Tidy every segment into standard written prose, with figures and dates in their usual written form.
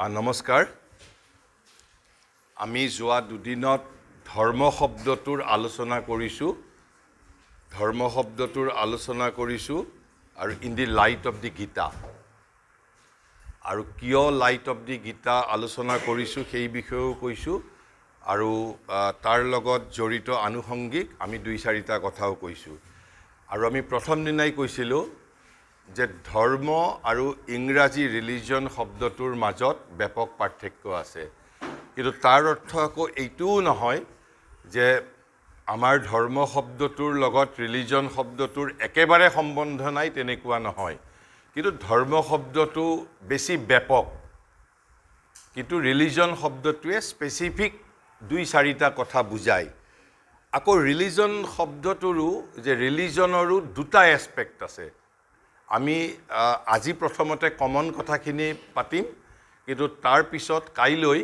নমস্কাৰ আমি যোৱা দুদিনত ধৰ্ম শব্দটোৰ আলোচনা কৰিছো আৰু in the light of the Gita আৰু কিয় লাইট অফ দি গীতা আলোচনা কৰিছো সেই বিষয়েও কৈছো আৰু তাৰ লগত জড়িত আনুষংগিক আমি দুই চাৰিটা কথাও কৈছো আৰু আমি প্ৰথম দিনাই কৈছিলো যে ধৰ্ম আৰু ইংৰাজী ৰিলিজন শব্দটোৰ মাজত ব্যাপক পাৰ্থক্য আছে কিন্তু তাৰ অৰ্থ আকৌ এইটোও নহয় যে আমাৰ ধৰ্ম শব্দটোৰ লগত ৰিলিজন শব্দটোৰ একেবাৰে সম্বন্ধ নাই তেনেকুৱা নহয় কিন্তু ধৰ্ম শব্দটো বেছি ব্যাপক কিন্তু ৰিলিজন শব্দটোৱে স্পেসিফিক দুই চাৰিটা কথা বুজায় আকৌ ৰিলিজন শব্দটোৰো যে ৰিলিজনৰো দুটা এসপেক্ট আছে আমি আজি প্ৰথমতে কমন কথাখিনি পাতিম কিন্তু তাৰ পিছত কাইলৈ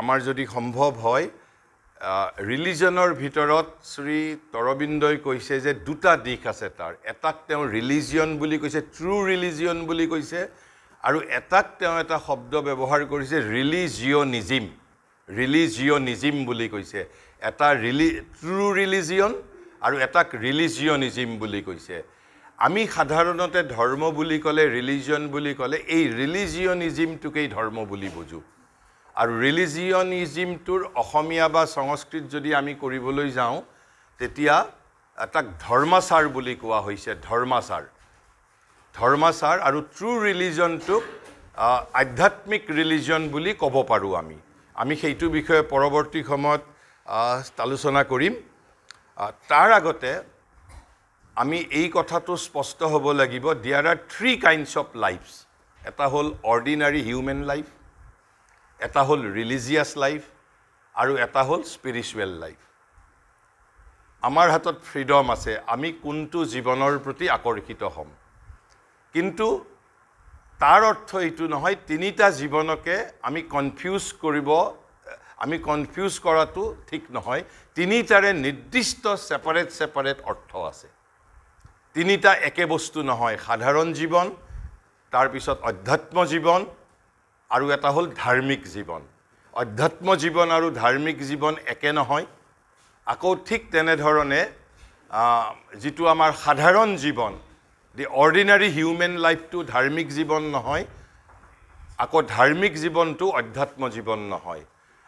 আমাৰ যদি সম্ভৱ হয় ৰিলিজনৰ ভিতৰত শ্ৰী তৰবিন্দই কৈছে যে দুটা দিশ আছে তাৰ এটাক তেওঁ ৰিলিজিয়ন বুলি কৈছে ট্ৰু ৰিলিজিয়ন বুলি কৈছে আৰু এটাক তেওঁ এটা শব্দ ব্যৱহাৰ কৰিছে ৰিলিজিয়নিজিম বুলি কৈছে এটা ট্ৰু ৰিলিজিয়ন আৰু এটাক ৰিলিজিয়নিজিম বুলি কৈছে আমি সাধাৰণতে ধৰ্ম বুলি ক'লে ৰিলিজন বুলি ক'লে এই ৰিলিজিয়নিজিমটোকেই ধৰ্ম বুলি বুজো আৰু ৰিলিজিয়নিজিমটোৰ অসমীয়া বা সংস্কৃত যদি আমি কৰিবলৈ যাওঁ তেতিয়া এটাক ধৰ্মাচাৰ বুলি কোৱা হৈছে ধৰ্মাচাৰ আৰু ট্ৰু ৰিলিজনটোক আধ্যাত্মিক ৰিলিজন বুলি ক'ব পাৰোঁ আমি সেইটো বিষয়ে পৰৱৰ্তী সময়ত আলোচনা কৰিম তাৰ আগতে আমি এই কথাটো স্পষ্ট হ'ব লাগিব there are three kinds of lives এটা হ'ল অৰ্ডিনাৰী হিউমেন লাইফ এটা হ'ল ৰিলিজিয়াছ লাইফ আৰু এটা হ'ল স্পিৰিচুৱেল লাইফ আমাৰ হাতত ফ্ৰীডম আছে আমি কোনটো জীৱনৰ প্ৰতি আকৰ্ষিত হ'ম কিন্তু তাৰ অৰ্থ এইটো নহয় তিনিটা জীৱনকে আমি কনফিউজ কৰাটো ঠিক নহয় তিনিটাৰে নিৰ্দিষ্ট সেপাৰেট অৰ্থ আছে তিনিটা একে বস্তু নহয় সাধাৰণ জীৱন তাৰ পিছত অধ্যাত্ম জীৱন আৰু এটা হ'ল ধাৰ্মিক জীৱন অধ্যাত্ম জীৱন আৰু ধাৰ্মিক জীৱন একে নহয় আকৌ ঠিক তেনেধৰণে যিটো আমাৰ সাধাৰণ জীৱন দি অৰ্ডিনাৰী হিউমেন লাইফটো ধাৰ্মিক জীৱন নহয় আকৌ ধাৰ্মিক জীৱনটো অধ্যাত্ম জীৱন নহয়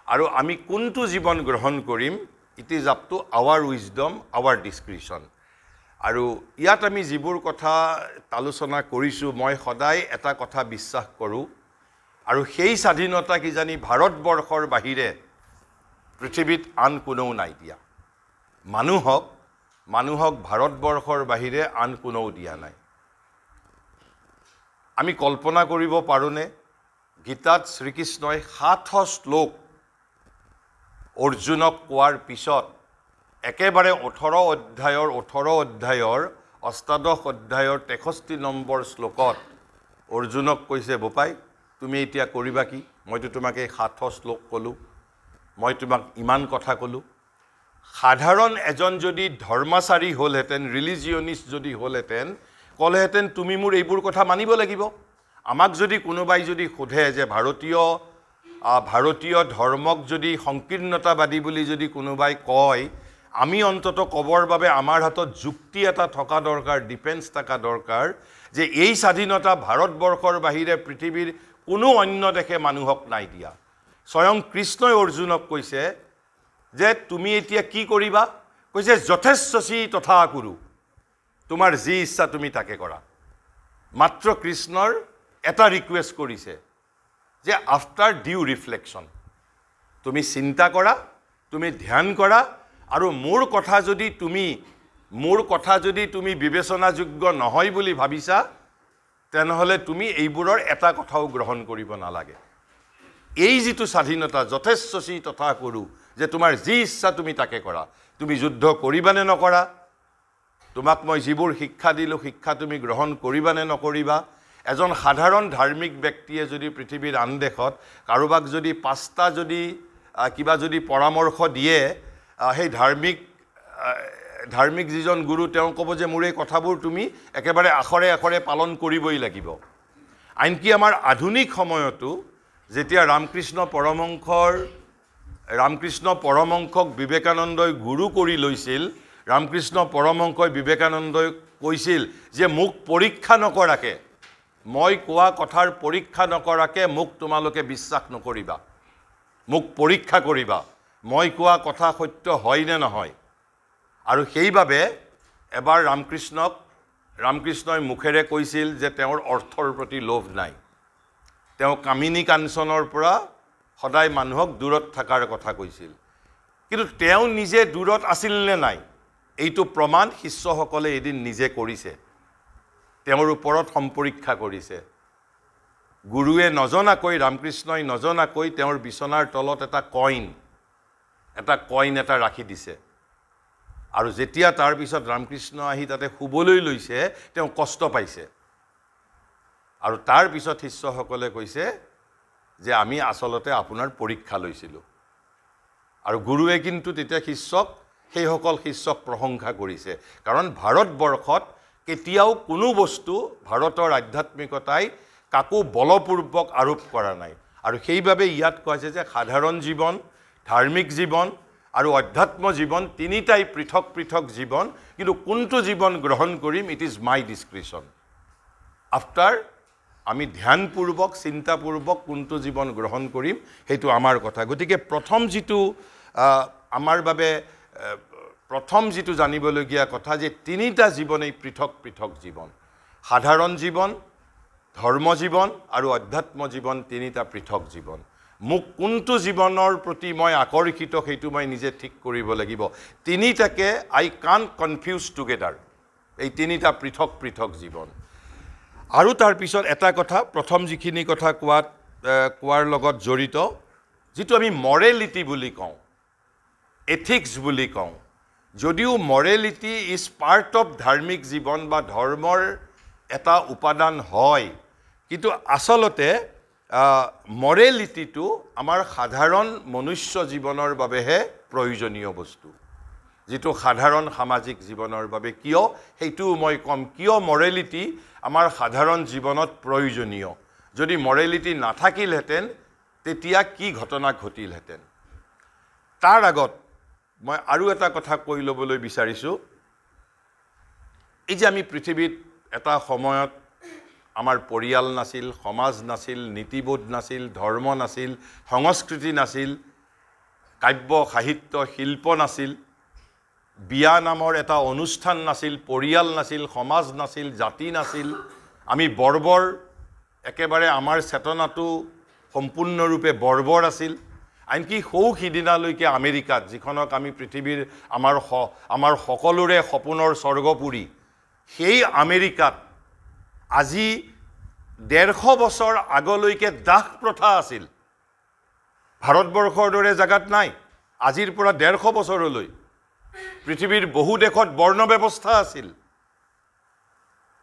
আৰু আমি কোনটো জীৱন গ্ৰহণ কৰিম it is up to our wisdom our description আৰু ইয়াত আমি যিবোৰ কথা আলোচনা কৰিছো মই সদায় এটা কথা বিশ্বাস কৰোঁ আৰু সেই স্বাধীনতা কি জানি ভাৰতবৰ্ষৰ বাহিৰে পৃথিৱীত আন কোনেও নাই দিয়া মানুহক ভাৰতবৰ্ষৰ বাহিৰে আন কোনেও দিয়া নাই আমি কল্পনা কৰিব পাৰোনে গীতাত শ্ৰীকৃষ্ণই ৭০০ শ্লোক অৰ্জুনক কোৱাৰ পিছত একেবাৰে 18 অধ্যায়ৰ অষ্টাদশ অধ্যায়ৰ 63 নম্বৰ শ্লোকত অৰ্জুনক কৈছে বোপাই তুমি এতিয়া কৰিবা কি মইতো তোমাক এই ৭০০ শ্লোক ক'লো মই তোমাক ইমান কথা ক'লো সাধাৰণ এজন যদি ধৰ্মাচাৰী হ'লহেঁতেন ৰিলিজিয়নিষ্ট যদি হ'লহেঁতেন ক'লেহেঁতেন তুমি মোৰ এইবোৰ কথা মানিব লাগিব আমাক যদি কোনোবাই যদি সোধে যে ভাৰতীয় ধৰ্মক যদি সংকীৰ্ণতাবাদী বুলি যদি কোনোবাই কয় আমি অন্তত ক'বৰ বাবে আমাৰ হাতত যুক্তি এটা থকা দৰকাৰ ডিফেন্স থকা দৰকাৰ যে এই স্বাধীনতা ভাৰতবৰ্ষৰ বাহিৰে পৃথিৱীৰ কোনো অন্য দেশে মানুহক নাই দিয়া স্বয়ং কৃষ্ণই অৰ্জুনক কৈছে যে তুমি এতিয়া কি কৰিবা কৈছে যথেচ্ছসি তথা কুৰু তোমাৰ যি ইচ্ছা তুমি তাকে কৰা মাত্ৰ কৃষ্ণৰ এটা ৰিকুৱেষ্ট কৰিছে যে আফটাৰ ডিউ ৰিফ্লেকশ্যন তুমি চিন্তা কৰা তুমি ধ্যান কৰা আৰু মোৰ কথা যদি তুমি বিবেচনাযোগ্য নহয় বুলি ভাবিছা তেনেহলে তুমি এইবোৰৰ এটা কথাও গ্ৰহণ কৰিব নালাগে এই যিটো স্বাধীনতা যথেচ্ছসি তথা কুৰু যে তোমাৰ যি ইচ্ছা তুমি তাকে কৰা তুমি যুদ্ধ কৰিবানে নকৰা তোমাক মই যিবোৰ শিক্ষা দিলো শিক্ষা তুমি গ্ৰহণ কৰিবানে নকৰিবা এজন সাধাৰণ ধাৰ্মিক ব্যক্তিয়ে যদি পৃথিৱীৰ আন দেশত কাৰোবাক যদি পাঁচটা যদি কিবা যদি পৰামৰ্শ দিয়ে সেই ধাৰ্মিক যিজন গুৰু তেওঁ ক'ব যে মোৰ এই কথাবোৰ তুমি একেবাৰে আখৰে আখৰে পালন কৰিবই লাগিব আনকি আমাৰ আধুনিক সময়তো যেতিয়া ৰামকৃষ্ণ পৰমহংসক বিবেকানন্দই গুৰু কৰি লৈছিল, ৰামকৃষ্ণ পৰমহংসই বিবেকানন্দই কৈছিল যে মোক পৰীক্ষা নকৰাকে, মই কোৱা কথাৰ পৰীক্ষা নকৰাকে মোক তোমালোকে বিশ্বাস নকৰিবা, মোক পৰীক্ষা কৰিবা, মই কোৱা কথা সত্য হয় নে নহয়। আৰু সেইবাবে এবাৰ ৰামকৃষ্ণই মুখেৰে কৈছিল যে তেওঁৰ অৰ্থৰ প্ৰতি লোভ নাই, তেওঁ কামিনী কাঞ্চনৰ পৰা সদায় মানুহক দূৰত থকাৰ কথা কৈছিল। কিন্তু তেওঁ নিজে দূৰত আছিল নে নাই এইটো প্ৰমাণ শিষ্যসকলে এদিন নিজে কৰিছে, তেওঁৰ ওপৰত সম্পৰীক্ষা কৰিছে। গুৰুৱে নজনাকৈ, ৰামকৃষ্ণই নজনাকৈ তেওঁৰ বিচনাৰ তলত এটা কইন এটা ৰাখি দিছে। আৰু যেতিয়া তাৰ পিছত ৰামকৃষ্ণ আহি তাতে শুবলৈ লৈছে, তেওঁ কষ্ট পাইছে। আৰু তাৰ পিছত শিষ্যসকলে কৈছে যে আমি আচলতে আপোনাৰ পৰীক্ষা লৈছিলোঁ। আৰু গুৰুৱে কিন্তু তেতিয়া সেইসকল শিষ্যক প্ৰশংসা কৰিছে, কাৰণ ভাৰতবৰ্ষত কেতিয়াও কোনো বস্তু ভাৰতৰ আধ্যাত্মিকতাই কাকো বলপূৰ্বক আৰোপ কৰা নাই। আৰু সেইবাবে ইয়াত কোৱা হৈছে যে সাধাৰণ জীৱন, ধাৰ্মিক জীৱন আৰু অধ্যাত্ম জীৱন তিনিটাই পৃথক পৃথক জীৱন, কিন্তু কোনটো জীৱন গ্ৰহণ কৰিম it is my description. After আমি ধ্যানপূৰ্বক, চিন্তাপূৰ্বক কোনটো জীৱন গ্ৰহণ কৰিম সেইটো আমাৰ কথা। গতিকে আমাৰ বাবে প্ৰথম যিটো জানিবলগীয়া কথা যে তিনিটা জীৱনেই পৃথক পৃথক জীৱন, সাধাৰণ জীৱন, ধৰ্ম জীৱন আৰু অধ্যাত্ম জীৱন, তিনিটা পৃথক জীৱন। মোক কোনটো জীৱনৰ প্ৰতি মই আকৰ্ষিত সেইটো মই নিজে ঠিক কৰিব লাগিব। তিনিটাকে আই কান্ট কনফিউজ টুগেডাৰ, এই তিনিটা পৃথক পৃথক জীৱন। আৰু তাৰপিছত এটা কথা, প্ৰথম যিখিনি কথা কোৱাৰ লগত জড়িত, যিটো আমি মৰেলিটি বুলি কওঁ, এথিক্স বুলি কওঁ, যদিও মৰেলিটি ইজ পাৰ্ট অফ ধাৰ্মিক জীৱন বা ধৰ্মৰ এটা উপাদান হয়, কিন্তু আচলতে মৰেলিটিটো আমাৰ সাধাৰণ মনুষ্য জীৱনৰ বাবেহে প্ৰয়োজনীয় বস্তু, যিটো সাধাৰণ সামাজিক জীৱনৰ বাবে। কিয় সেইটোও মই ক'ম, কিয় মৰেলিটি আমাৰ সাধাৰণ জীৱনত প্ৰয়োজনীয়। যদি মৰেলিটি নাথাকিলহেঁতেন তেতিয়া কি ঘটনা ঘটিলহেঁতেন। তাৰ আগত মই আৰু এটা কথা কৈ ল'বলৈ বিচাৰিছোঁ। এই যে আমি পৃথিৱীত এটা সময়ত আমাৰ পৰিয়াল নাছিল, সমাজ নাছিল, নীতিবোধ নাছিল, ধৰ্ম নাছিল, সংস্কৃতি নাছিল, কাব্য সাহিত্য শিল্প নাছিল, বিয়া নামৰ এটা অনুষ্ঠান নাছিল, পৰিয়াল নাছিল, সমাজ নাছিল, জাতি নাছিল। আমি বৰ্বৰ, একেবাৰে আমাৰ চেতনাটো সম্পূৰ্ণৰূপে বৰ্বৰ আছিল। আনকি সিদিনালৈকে আমেৰিকাত, যিখনক আমি পৃথিৱীৰ আমাৰ সকলোৰে সপোনৰ স্বৰ্গপুৰী, সেই আমেৰিকাত আজি 150 বছৰ আগলৈকে দাস প্ৰথা আছিল। ভাৰতবৰ্ষৰ দৰে জেগাত নাই। আজিৰ পৰা 150 বছৰলৈ পৃথিৱীৰ বহু দেশত বৰ্ণ ব্যৱস্থা আছিল।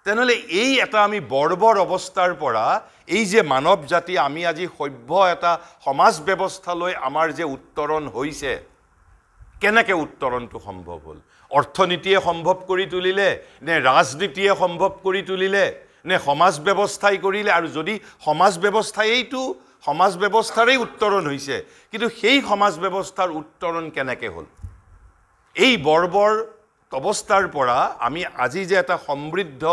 তেনেহ'লে এই এটা আমি বৰ্বৰ অৱস্থাৰ পৰা এই যে মানৱ জাতি আমি আজি সভ্য এটা সমাজ ব্যৱস্থালৈ আমাৰ যে উত্তৰণ হৈছে, কেনেকৈ উত্তৰণটো সম্ভৱ হ'ল? অৰ্থনীতিয়ে সম্ভৱ কৰি তুলিলে নে ৰাজনীতিয়ে সম্ভৱ কৰি তুলিলে নে সমাজ ব্যৱস্থাই কৰিলে? আৰু যদি সমাজ ব্যৱস্থাৰেই উত্তৰণ হৈছে, কিন্তু সেই সমাজ ব্যৱস্থাৰ উত্তৰণ কেনেকৈ হ'ল? এই বৰ্বৰ অৱস্থাৰ পৰা আমি আজি যে এটা সমৃদ্ধ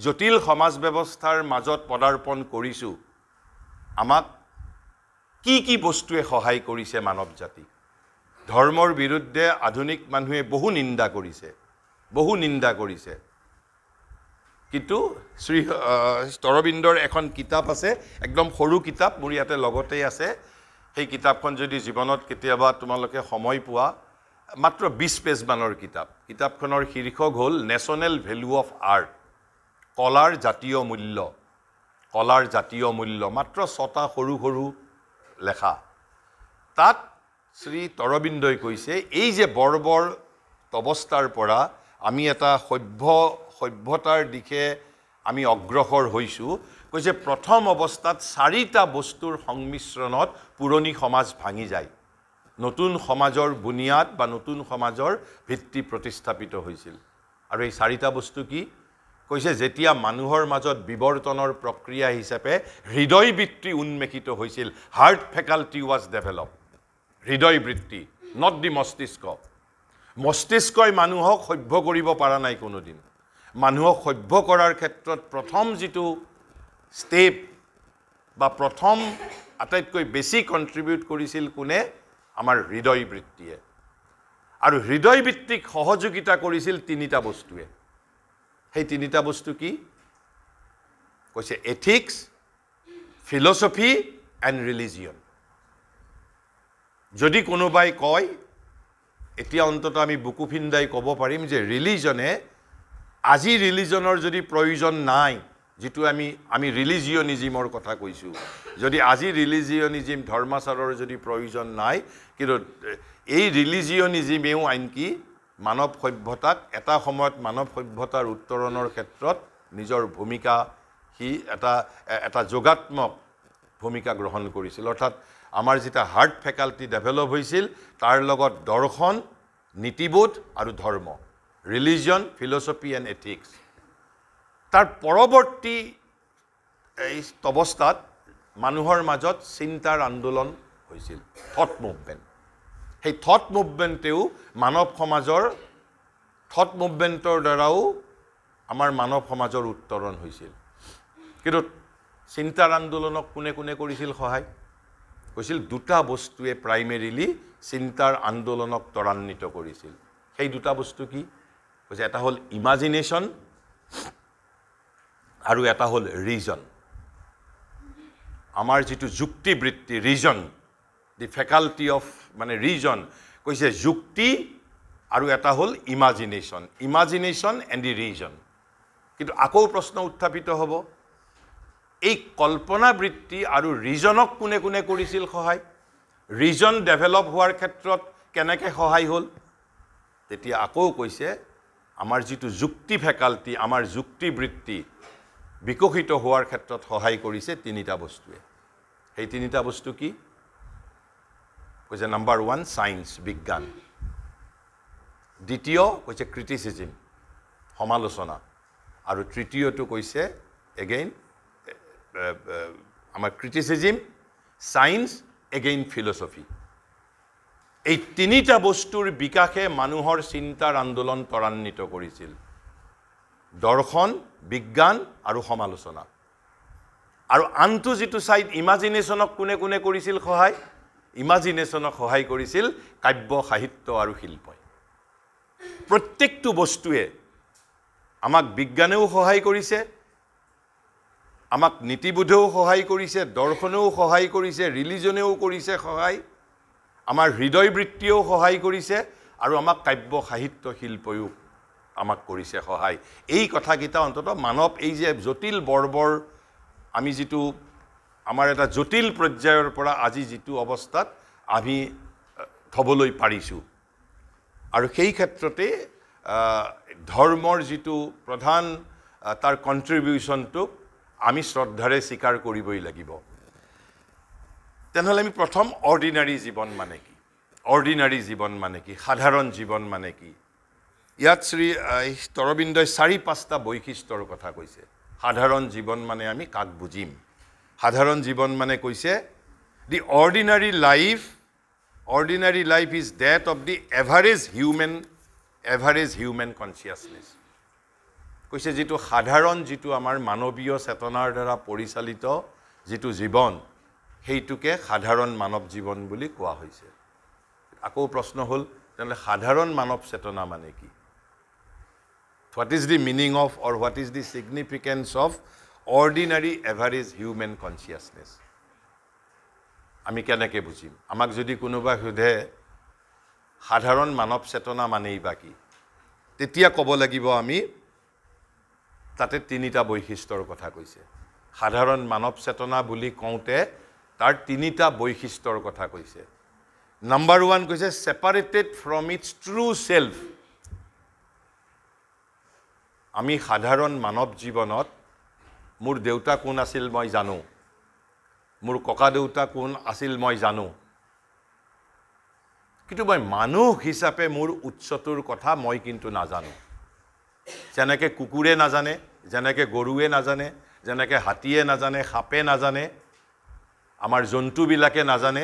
জটিল সমাজ ব্যৱস্থাৰ মাজত পদাৰ্পণ কৰিছোঁ, আমাক কি বস্তুৱে সহায় কৰিছে মানৱ জাতিক? ধৰ্মৰ বিৰুদ্ধে আধুনিক মানুহে বহু নিন্দা কৰিছে। কিন্তু শ্ৰী অৰবিন্দৰ এখন কিতাপ আছে, একদম সৰু কিতাপ, মোৰ ইয়াতে লগতেই আছে। সেই কিতাপখন যদি জীৱনত কেতিয়াবা তোমালোকে সময় পোৱা, মাত্ৰ 20 পেজমানৰ কিতাপ। কিতাপখনৰ শীৰ্ষক হ'ল নেশ্যনেল ভেলু অফ আৰ্ট, কলাৰ জাতীয় মূল্য, মাত্ৰ 6টা সৰু সৰু লেখা। তাত শ্ৰী অৰবিন্দই কৈছে এই যে বৰ্বৰ অৱস্থাৰ পৰা আমি এটা সভ্যতাৰ দিশে আমি অগ্ৰসৰ হৈছোঁ, কৈছে প্ৰথম অৱস্থাত 4টা বস্তুৰ সংমিশ্ৰণত পুৰণি সমাজ ভাঙি যায়, নতুন সমাজৰ বুনিয়াদ বা নতুন সমাজৰ ভিত্তি প্ৰতিস্থাপিত হৈছিল। আৰু এই 4টা বস্তু কি? কৈছে যেতিয়া মানুহৰ মাজত বিৱৰ্তনৰ প্ৰক্ৰিয়া হিচাপে হৃদয়বৃত্তি উন্মেষিত হৈছিল, হাৰ্ট ফেকাল্টি ৱাজ ডেভেলপ। হৃদয়বৃত্তি, নট দি মস্তিষ্ক। মস্তিষ্কই মানুহক সভ্য কৰিব পৰা নাই কোনোদিন। মানুহক সভ্য কৰাৰ ক্ষেত্ৰত প্ৰথম যিটো ষ্টেপ বা প্ৰথম আটাইতকৈ বেছি কণ্ট্ৰিবিউট কৰিছিল কোনে? আমাৰ হৃদয়বৃত্তিয়ে। আৰু হৃদয়বৃত্তিক সহযোগিতা কৰিছিল তিনিটা বস্তুৱে। সেই তিনিটা বস্তু কি? কৈছে এথিক্স, ফিলচফি এণ্ড ৰিলিজিয়ন। যদি কোনোবাই কয়, এতিয়া অন্তত আমি বুকু ফিন্দাই ক'ব পাৰিম যে ৰিলিজনে, আজি ৰিলিজনৰ যদি প্ৰয়োজন নাই, যিটো আমি ৰিলিজিয়নিজিমৰ কথা কৈছোঁ, যদি আজি ৰিলিজিয়নিজিম ধৰ্মাচাৰৰ যদি প্ৰয়োজন নাই, কিন্তু এই ৰিলিজিয়নিজিমেও আনকি মানৱ সভ্যতাক এটা সময়ত মানৱ সভ্যতাৰ উত্তৰণৰ ক্ষেত্ৰত নিজৰ ভূমিকা সি এটা যোগাত্মক ভূমিকা গ্ৰহণ কৰিছিল। অৰ্থাৎ আমাৰ যেতিয়া হাৰ্ট ফেকাল্টি ডেভেলপ হৈছিল, তাৰ লগত দৰ্শন, নীতিবোধ আৰু ধৰ্ম, ৰিলিজন, ফিলচফি এণ্ড এথিক্স। তাৰ পৰৱৰ্তী এই অৱস্থাত মানুহৰ মাজত চিন্তাৰ আন্দোলন হৈছিল, থট মুভমেণ্ট। সেই থট মুভমেণ্টেও মানৱ সমাজৰ, থট মুভমেণ্টৰ দ্বাৰাও আমাৰ মানৱ সমাজৰ উত্তৰণ হৈছিল। কিন্তু চিন্তাৰ আন্দোলনক কোনে কোনে কৰিছিল সহায়? কৈছিল দুটা বস্তুৱে প্ৰাইমেৰিলি চিন্তাৰ আন্দোলনক ত্বৰান্বিত কৰিছিল। সেই দুটা বস্তু কি? কৈছে এটা হ'ল ইমাজিনেশ্যন আৰু এটা হ'ল ৰিজন। আমাৰ যিটো যুক্তিবৃত্তি, ৰিজন, দি ফেকাল্টি অফ মানে ৰিজন, কৈছে যুক্তি আৰু এটা হ'ল imagination, imagination and the reason. কিন্তু আকৌ প্ৰশ্ন উত্থাপিত হ'ব, এই কল্পনা বৃত্তি আৰু ৰিজনক কোনে কোনে কৰিছিল সহায়? ৰিজন ডেভেলপ হোৱাৰ ক্ষেত্ৰত কেনেকৈ সহায় হ'ল? তেতিয়া আকৌ কৈছে আমাৰ যিটো যুক্তি ফেকাল্টি, আমাৰ যুক্তিবৃত্তি বিকশিত হোৱাৰ ক্ষেত্ৰত সহায় কৰিছে তিনিটা বস্তুৱে। সেই তিনিটা বস্তু কি? কৈছে নাম্বাৰ 1 ছায়েন্স, বিজ্ঞান। দ্বিতীয় কৈছে ক্ৰিটিচিজিম, সমালোচনা। আৰু তৃতীয়টো কৈছে এগেইন আমাৰ ক্ৰিটিচিজিম, ছায়েন্স, এগেইন ফিলচফি। এই তিনিটা বস্তুৰ বিকাশে মানুহৰ চিন্তাৰ আন্দোলন ত্বৰান্বিত কৰিছিল, দৰ্শন, বিজ্ঞান আৰু সমালোচনা। আৰু আনটো যিটো ছাইড, ইমাজিনেশ্যনক কোনে কোনে কৰিছিল সহায়? ইমাজিনেশ্যনক সহায় কৰিছিল কাব্য, সাহিত্য আৰু শিল্পই। প্ৰত্যেকটো বস্তুৱে আমাক বিজ্ঞানেও সহায় কৰিছে, আমাক নীতিবোধেও সহায় কৰিছে, দৰ্শনেও সহায় কৰিছে, ৰিলিজনেও কৰিছে সহায়, আমাৰ হৃদয়বৃত্তিয়েও সহায় কৰিছে, আৰু আমাক কাব্য, সাহিত্য, শিল্পয়ো আমাক কৰিছে সহায়। এই কথাকেইটা অন্তত মানৱ এই যে জটিল বৰ্বৰ, আমি যিটো আমাৰ এটা জটিল পৰ্যায়ৰ পৰা আজি যিটো অৱস্থাত আমি থ'বলৈ পাৰিছোঁ, আৰু সেই ক্ষেত্ৰতে ধৰ্মৰ যিটো প্ৰধান তাৰ কণ্ট্ৰিবিউশ্যনটোক আমি শ্ৰদ্ধাৰে স্বীকাৰ কৰিবই লাগিব। তেনেহ'লে আমি প্ৰথম অৰ্ডিনাৰী জীৱন মানে কি? অৰ্ডিনাৰী জীৱন মানে কি? সাধাৰণ জীৱন মানে কি? ইয়াত শ্ৰী অৰবিন্দই 4-5টা বৈশিষ্ট্যৰ কথা কৈছে। সাধাৰণ জীৱন মানে আমি কাক বুজিম? সাধাৰণ জীৱন মানে কৈছে the ordinary life is that of the average human consciousness. কৈছে যিটো সাধাৰণ, যিটো আমাৰ মানৱীয় চেতনাৰ দ্বাৰা পৰিচালিত যিটো জীৱন, সেইটোকে সাধাৰণ মানৱ জীৱন বুলি কোৱা হৈছে। আকৌ প্ৰশ্ন হ'ল, তেনেহ'লে সাধাৰণ মানৱ চেতনা মানে কি? What is the meaning of or what is the significance of ordinary average human consciousness? আমি কেনেকৈ বুজিম? আমাক যদি কোনোবাই সোধে সাধাৰণ মানৱ চেতনা মানেই বা কি, তেতিয়া ক'ব লাগিব আমি তাতে তিনিটা বৈশিষ্ট্যৰ কথা কৈছে। সাধাৰণ মানৱ চেতনা বুলি কওঁতে তাৰ তিনিটা বৈশিষ্ট্যৰ কথা কৈছে। নাম্বাৰ 1 কৈছে separated from its true self. আমি সাধাৰণ মানৱ জীৱনত মোৰ দেউতা কোন আছিল মই জানো, মোৰ ককা দেউতা কোন আছিল মই জানো, কিন্তু মই মানুহ হিচাপে মোৰ উৎসটোৰ কথা মই কিন্তু নাজানো। যেনেকৈ কুকুৰে নাজানে যেনেকৈ গৰুৱে নাজানে, যেনেকৈ হাতীয়ে নাজানে, সাপে নাজানে, আমাৰ জন্তুবিলাকে নাজানে,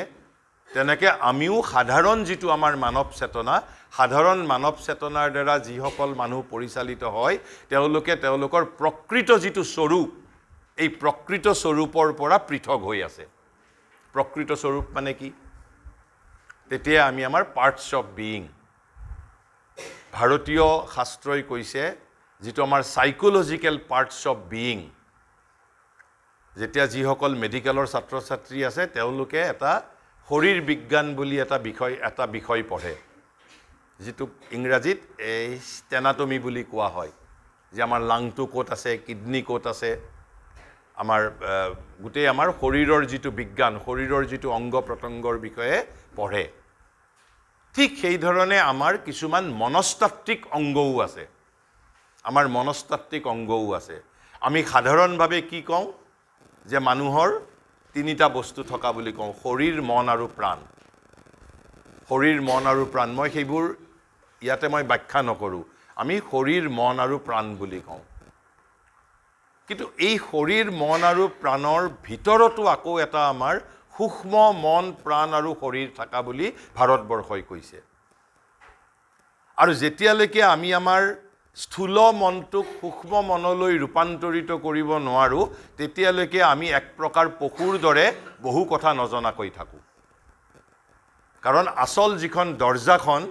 তেনেকৈ আমিও সাধাৰণ যিটো আমাৰ মানৱ চেতনা, সাধাৰণ মানৱ চেতনাৰ দ্বাৰা যিসকল মানুহ পৰিচালিত হয় তেওঁলোকে তেওঁলোকৰ প্ৰকৃত যিটো স্বৰূপ, এই প্ৰকৃত স্বৰূপৰ পৰা পৃথক হৈ আছে। প্ৰকৃত স্বৰূপ মানে কি? তেতিয়া আমি আমাৰ পাৰ্টছ অফ বিইং, ভাৰতীয় শাস্ত্ৰই কৈছে যিটো আমাৰ চাইক'লজিকেল পাৰ্টছ অফ বিইং, যেতিয়া যিসকল মেডিকেলৰ ছাত্ৰ ছাত্ৰী আছে তেওঁলোকে এটা শৰীৰ বিজ্ঞান বুলি এটা বিষয় পঢ়ে, যিটো ইংৰাজীত এই ষ্টেনাটমি বুলি কোৱা হয়, যে আমাৰ লাংটো ক'ত আছে, কিডনী ক'ত আছে, আমাৰ গোটেই আমাৰ শৰীৰৰ যিটো বিজ্ঞান, শৰীৰৰ যিটো অংগ প্ৰত্যংগৰ বিষয়ে পঢ়ে। ঠিক সেইধৰণে আমাৰ কিছুমান মনস্তাত্ত্বিক অংগও আছে, আমাৰ মনস্তাত্ত্বিক অংগও আছে। আমি সাধাৰণভাৱে কি কওঁ যে মানুহৰ তিনিটা বস্তু থকা বুলি কওঁ, শৰীৰ, মন আৰু প্ৰাণ। শৰীৰ, মন আৰু প্ৰাণ, মই সেইবোৰ ইয়াতে মই ব্যাখ্যা নকৰোঁ, আমি শৰীৰ, মন আৰু প্ৰাণ বুলি কওঁ। কিন্তু এই শৰীৰ, মন আৰু প্ৰাণৰ ভিতৰতো আকৌ এটা আমাৰ সূক্ষ্ম মন, প্ৰাণ আৰু শৰীৰ থকা বুলি ভাৰতবৰ্ষই কৈছে। আৰু যেতিয়ালৈকে আমি আমাৰ স্থূল মনটোক সূক্ষ্ম মনলৈ ৰূপান্তৰিত কৰিব নোৱাৰোঁ তেতিয়ালৈকে আমি এক প্ৰকাৰ পশুৰ দৰে বহু কথা নজনাকৈ থাকোঁ। কাৰণ আচল যিখন দৰ্জাখন,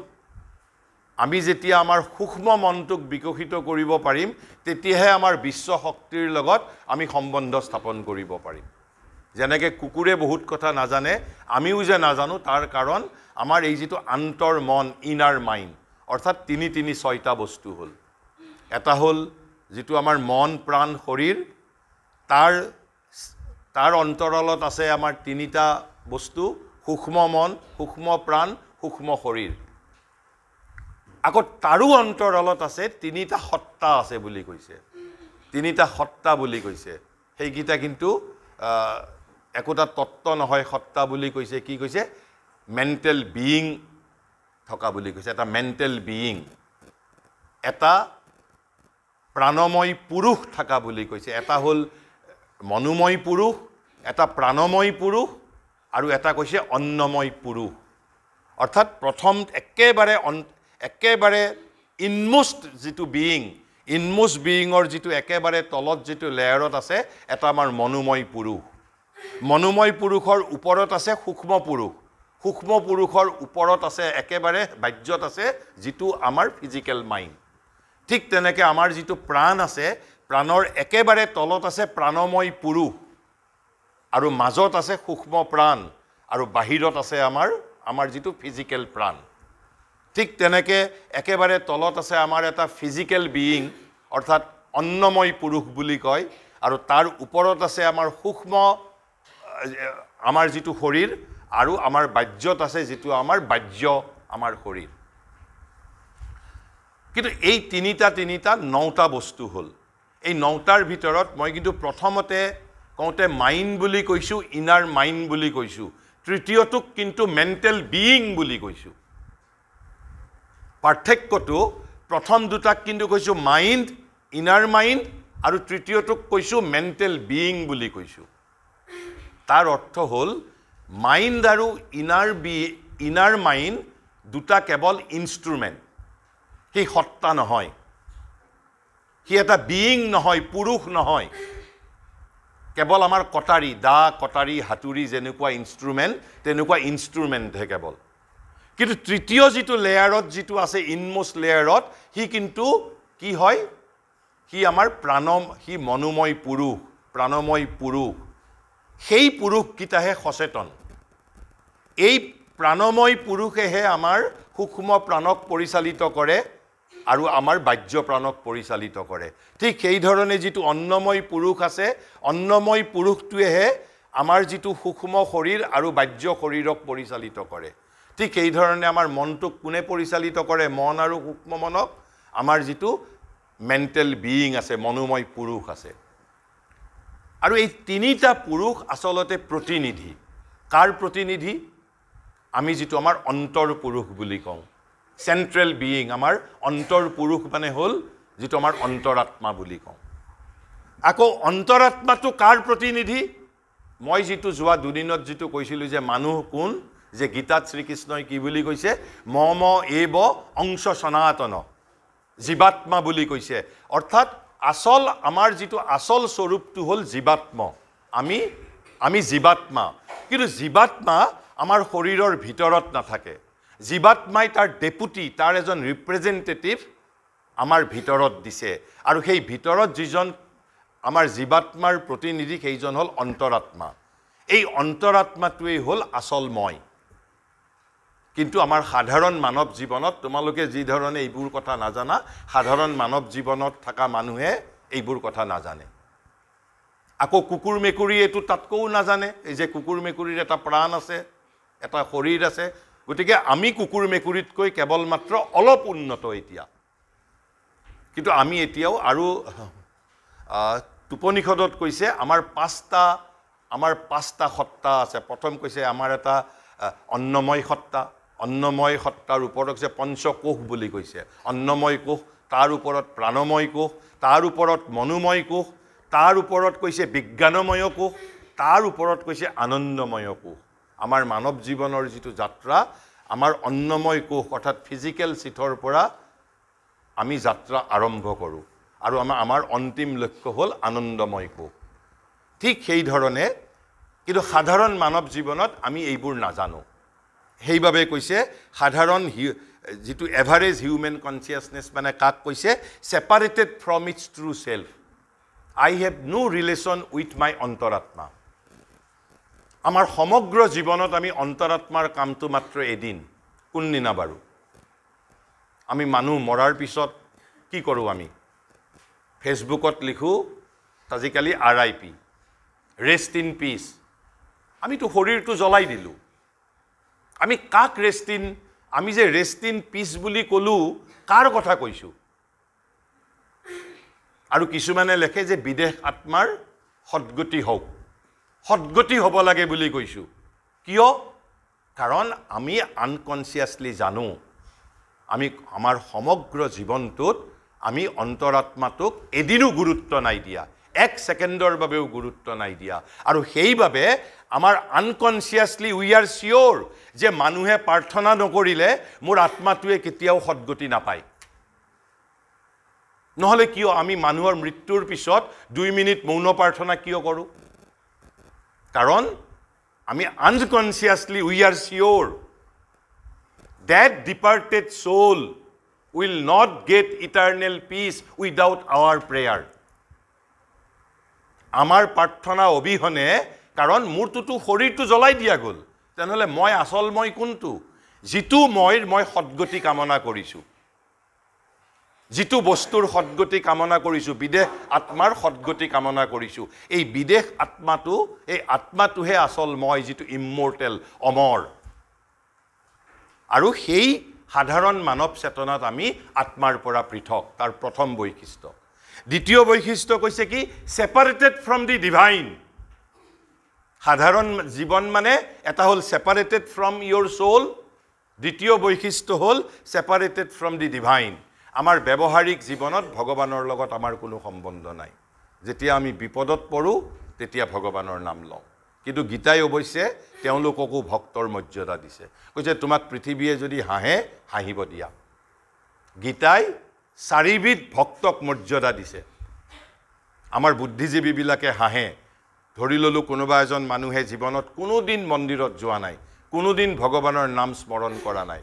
আমি যেতিয়া আমাৰ সূক্ষ্ম মনটোক বিকশিত কৰিব পাৰিম তেতিয়াহে আমাৰ বিশ্ব শক্তিৰ লগত আমি সম্বন্ধ স্থাপন কৰিব পাৰিম। যেনেকৈ কুকুৰে বহুত কথা নাজানে, আমিও যে নাজানো তাৰ কাৰণ আমাৰ এই যিটো আন্তৰ মন, ইনাৰ মাইণ্ড, অৰ্থাৎ ছয়টা বস্তু হ'ল। এটা হ'ল যিটো আমাৰ মন, প্ৰাণ, শৰীৰ, তাৰ অন্তৰালত আছে আমাৰ তিনিটা বস্তু, সূক্ষ্ম মন, সূক্ষ্ম প্ৰাণ, সূক্ষ্ম শৰীৰ। আকৌ তাৰো অন্তৰালত আছে তিনিটা সত্তা আছে বুলি কৈছে, তিনিটা সত্তা বুলি কৈছে। সেইকেইটা কিন্তু একোটা তত্ত্ব নহয়, সত্তা বুলি কৈছে। কি কৈছে? মেণ্টেল বিইং থকা বুলি কৈছে, এটা মেণ্টেল বিইং, এটা প্ৰাণময় পুৰুষ থকা বুলি কৈছে। এটা হ'ল মনোময় পুৰুষ, এটা প্ৰাণময় পুৰুষ, আৰু এটা কৈছে অন্নময় পুৰুষ। অৰ্থাৎ প্ৰথম একেবাৰে ইনমোষ্ট যিটো বিইং, ইনমোষ্ট বিইঙৰ যিটো একেবাৰে তলত যিটো লেয়াৰত আছে, এটা আমাৰ মনোময় পুৰুষ। মনোময় পুৰুষৰ ওপৰত আছে সূক্ষ্ম পুৰুষ, সূক্ষ্ম পুৰুষৰ ওপৰত আছে একেবাৰে বাহ্যত আছে যিটো আমাৰ ফিজিকেল মাইণ্ড। ঠিক তেনেকৈ আমাৰ যিটো প্ৰাণ আছে, প্ৰাণৰ একেবাৰে তলত আছে প্ৰাণময় পুৰুষ, আৰু মাজত আছে সূক্ষ্ম প্ৰাণ, আৰু বাহিৰত আছে আমাৰ যিটো ফিজিকেল প্ৰাণ। ঠিক তেনেকৈ একেবাৰে তলত আছে আমাৰ এটা ফিজিকেল বিইং, অৰ্থাৎ অন্নময় পুৰুষ বুলি কয়, আৰু তাৰ ওপৰত আছে আমাৰ সূক্ষ্ম, আমাৰ যিটো শৰীৰ, আৰু আমাৰ বাহ্যত আছে যিটো আমাৰ বাহ্য আমাৰ শৰীৰ। কিন্তু এই তিনিটা 9টা বস্তু হ'ল। এই 9টাৰ ভিতৰত মই কিন্তু প্ৰথমতে কওঁতে মাইণ্ড বুলি কৈছোঁ, ইনাৰ মাইণ্ড বুলি কৈছোঁ, তৃতীয়টোক কিন্তু মেণ্টেল বিইং বুলি কৈছোঁ। পাৰ্থক্যটো, প্ৰথম দুটাক কিন্তু কৈছোঁ মাইণ্ড, ইনাৰ মাইণ্ড, আৰু তৃতীয়টোক কৈছোঁ মেণ্টেল বিইং বুলি কৈছোঁ। তাৰ অৰ্থ হ'ল মাইণ্ড আৰু ইনাৰ মাইণ্ড দুটা কেৱল ইনষ্ট্ৰুমেণ্ট, সি সত্তা নহয়, সি এটা বিইং নহয়, পুৰুষ নহয়। কেৱল আমাৰ কটাৰী, দা, কটাৰী, হাতুৰী যেনেকুৱা ইনষ্ট্ৰুমেণ্ট, তেনেকুৱা ইনষ্ট্ৰুমেণ্টহে কেৱল। কিন্তু তৃতীয় যিটো লেয়াৰত যিটো আছে, ইনমোষ্ট লেয়াৰত, সি কিন্তু কি হয়? সি আমাৰ সি মনোময় পুৰুষ, প্ৰাণময় পুৰুষ। সেই পুৰুষকেইটাহে সচেতন। এই প্ৰাণময় পুৰুষেহে আমাৰ সূক্ষ্ম প্ৰাণক পৰিচালিত কৰে আৰু আমাৰ বাহ্য প্ৰাণক পৰিচালিত কৰে। ঠিক সেইধৰণে যিটো অন্নময় পুৰুষ আছে, অন্নময় পুৰুষটোৱেহে আমাৰ যিটো সূক্ষ্ম শৰীৰ আৰু বাহ্য শৰীৰক পৰিচালিত কৰে। ঠিক সেইধৰণে আমাৰ মনটোক কোনে পৰিচালিত কৰে? মন আৰু সূক্ষ্ম মনক আমাৰ যিটো মেণ্টেল বিইং আছে, মনোময় পুৰুষ আছে। আৰু এই তিনিটা পুৰুষ আচলতে প্ৰতিনিধি। কাৰ প্ৰতিনিধি? আমি যিটো আমাৰ অন্তৰ পুৰুষ বুলি কওঁ, চেণ্ট্ৰেল বিইং, আমাৰ অন্তৰ পুৰুষ মানে হ'ল যিটো আমাৰ অন্তৰাত্মা বুলি কওঁ। আকৌ অন্তৰাত্মাটো কাৰ প্ৰতিনিধি মই যিটো যোৱা দুদিনত যিটো কৈছিলোঁ যে মানুহ কোন যে গীতাত শ্ৰীকৃষ্ণই কি বুলি কৈছে মম এব অংশ সনাতন জীৱাত্মা বুলি কৈছে অৰ্থাৎ আসল আমাৰ যিটো আসল স্বৰূপটো হ'ল জীৱাত্ম আমি জীৱাত্মা কিন্তু জীৱাত্মা আমাৰ শৰীৰৰ ভিতৰত নাথাকে জীৱাত্মাই তাৰ ডেপুটি তাৰ এজন ৰিপ্ৰেজেণ্টেটিভ আমাৰ ভিতৰত দিছে আৰু সেই ভিতৰত যিজন আমাৰ জীৱাত্মাৰ প্ৰতিনিধি সেইজন হ'ল অন্তৰাত্মা এই অন্তৰাত্মাটোৱেই হ'ল আসল মই কিন্তু আমাৰ সাধাৰণ মানৱ জীৱনত তোমালোকে যি ধৰণে এইবোৰ কথা নাজানা সাধাৰণ মানৱ জীৱনত থকা মানুহে এইবোৰ কথা নাজানে আকৌ কুকুৰ মেকুৰী এটো তাতকৈও নাজানে এই যে কুকুৰ মেকুৰীৰ এটা প্ৰাণ আছে এটা শৰীৰ আছে গতিকে আমি কুকুৰ মেকুৰীতকৈ কেৱল মাত্ৰ অলপ উন্নত এতিয়া কিন্তু আমি এতিয়াও আৰু উপনিষদত কৈছে আমাৰ পাঁচটা সত্তা আছে প্ৰথম কৈছে আমাৰ এটা অন্নময় সত্তাৰ ওপৰত কৈছে পঞ্চকোষ বুলি কৈছে অন্নময় কোষ তাৰ ওপৰত প্ৰাণময় কোষ তাৰ ওপৰত মনোময় কোষ তাৰ ওপৰত কৈছে বিজ্ঞানময় কোষ তাৰ ওপৰত কৈছে আনন্দময় কোষ আমাৰ মানৱ জীৱনৰ যিটো যাত্ৰা আমাৰ অন্নময় কোষ অৰ্থাৎ ফিজিক্যাল চিথৰ পৰা আমি যাত্ৰা আৰম্ভ কৰোঁ আৰু আমাৰ অন্তিম লক্ষ্য হ'ল আনন্দময় কোষ ঠিক সেই ধৰণে কিন্তু সাধাৰণ মানৱ জীৱনত আমি এইবোৰ নাজানো সেইবাবে কৈছে সাধাৰণ যিটো এভাৰেজ হিউমেন কনচিয়াছনেছ মানে কাক কৈছে separated from its true self I have no relation with my অন্তৰাত্মা আমাৰ সমগ্ৰ জীৱনত আমি অন্তৰাত্মাৰ কামটো মাত্ৰ এদিন কোনদিনা বাৰু আমি মানুহ মৰাৰ পিছত কি কৰোঁ আমি ফেচবুকত লিখোঁ আজিকালি RIP ৰেষ্ট ইন পিচ আমিতো শৰীৰটো জ্বলাই দিলোঁ আমি কাক আমি যে ৰেষ্ট ইন পিচ বুলি ক'লোঁ কাৰ কথা কৈছোঁ আৰু কিছুমানে লেখে যে বিদেশ আত্মাৰ সদ্গতি হ'ব লাগে বুলি কৈছোঁ কিয় কাৰণ আমি আনকনচিয়াছলি জানো আমি আমাৰ সমগ্ৰ জীৱনটোত আমি অন্তৰাত্মাটোক এদিনো গুৰুত্ব নাই দিয়া এক ছেকেণ্ডৰ বাবেও গুৰুত্ব নাই দিয়া আৰু সেইবাবে আমাৰ আনকনচিয়াছলি উই আৰ চিয়'ৰ যে মানুহে প্ৰাৰ্থনা নকৰিলে মোৰ আত্মাটোৱে কেতিয়াও সদ্গতি নাপায় নহ'লে কিয় আমি মানুহৰ মৃত্যুৰ পিছত 2 মিনিট মৌন প্ৰাৰ্থনা কিয় কৰোঁ কাৰণ আমি unconsciously we are sure that departed soul will not get eternal peace without our prayer আমাৰ প্ৰাৰ্থনা অবিহনে কাৰণ মোৰটোতো শৰীৰটো জ্বলাই দিয়া গ'ল তেনেহ'লে মই আসল মই কোনটো যিটো মই সদ্গতি কামনা কৰিছোঁ যিটো বস্তুৰ সদ্গতি কামনা কৰিছোঁ বিদেশ আত্মাৰ সদ্গতি কামনা কৰিছোঁ এই বিদেশ আত্মাটোহে আসল মই যিটো ইমৰ্টেল অমৰ আৰু সেই সাধাৰণ মানৱ চেতনাত আমি আত্মাৰ পৰা পৃথক তাৰ প্ৰথম বৈশিষ্ট্য দ্বিতীয় বৈশিষ্ট্য কৈছে কি সেপাৰেটেড ফ্ৰম দি ডিভাইন সাধাৰণ জীৱন মানে এটা হ'ল সেপাৰেটেড ফ্ৰম ইয়ৰ সোল দ্বিতীয় বৈশিষ্ট্য হ'ল সেপাৰেটেড ফ্ৰম দি ডিভাইন আমাৰ ব্যৱহাৰিক জীৱনত ভগৱানৰ লগত আমাৰ কোনো সম্বন্ধ নাই যেতিয়া আমি বিপদত পৰোঁ তেতিয়া ভগৱানৰ নাম লওঁ কিন্তু গীতাই অৱশ্যে তেওঁলোককো ভক্তৰ মৰ্যাদা দিছে কৈছে তোমাক পৃথিৱীয়ে যদি হাঁহিব দিয়া গীতাই 4 বিধ ভক্তক মৰ্যাদা দিছে আমাৰ বুদ্ধিজীৱীবিলাকে হাঁহে ধৰি ল'লোঁ কোনোবা এজন মানুহে জীৱনত কোনোদিন মন্দিৰত যোৱা নাই কোনোদিন ভগৱানৰ নাম স্মৰণ কৰা নাই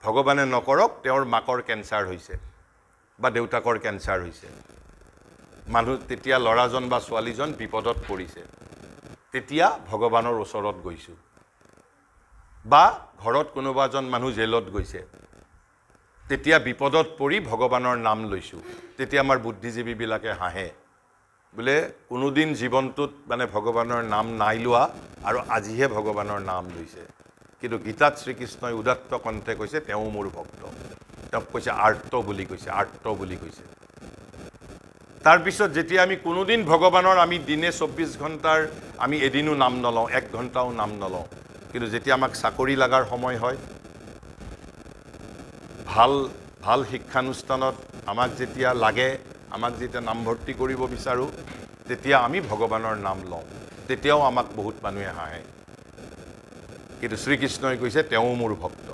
ভগৱানে নকৰক তেওঁৰ মাকৰ কেঞ্চাৰ হৈছে বা দেউতাকৰ কেঞ্চাৰ হৈছে মানুহ তেতিয়া ল'ৰাজন বা ছোৱালীজন বিপদত পৰিছে তেতিয়া ভগৱানৰ ওচৰত গৈছোঁ বা ঘৰত কোনোবা এজন মানুহ জেলত গৈছে তেতিয়া বিপদত পৰি ভগৱানৰ নাম লৈছোঁ তেতিয়া আমাৰ বুদ্ধিজীৱীবিলাকে হাঁহে বোলে কোনোদিন জীৱনটোত মানে ভগৱানৰ নাম নাই লোৱা আৰু আজিহে ভগৱানৰ নাম লৈছে কিন্তু গীতাত শ্ৰীকৃষ্ণই উদাত্ত কণ্ঠে কৈছে তেওঁ মোৰ ভক্ত তেওঁক কৈছে আৰ্ত বুলি কৈছে তাৰপিছত যেতিয়া আমি কোনোদিন ভগৱানৰ আমি দিনে 24 ঘণ্টাৰ আমি এদিনো নাম নলওঁ 1 ঘণ্টাও নাম নলওঁ কিন্তু যেতিয়া আমাক চাকৰি লাগাৰ সময় হয় ভাল শিক্ষানুষ্ঠানত আমাক যেতিয়া লাগে আমাক যেতিয়া নামভৰ্তি কৰিব বিচাৰোঁ তেতিয়া আমি ভগৱানৰ নাম লওঁ তেতিয়াও আমাক বহুত মানুহে হাঁহে কিন্তু শ্ৰীকৃষ্ণই কৈছে তেওঁ মোৰ ভক্ত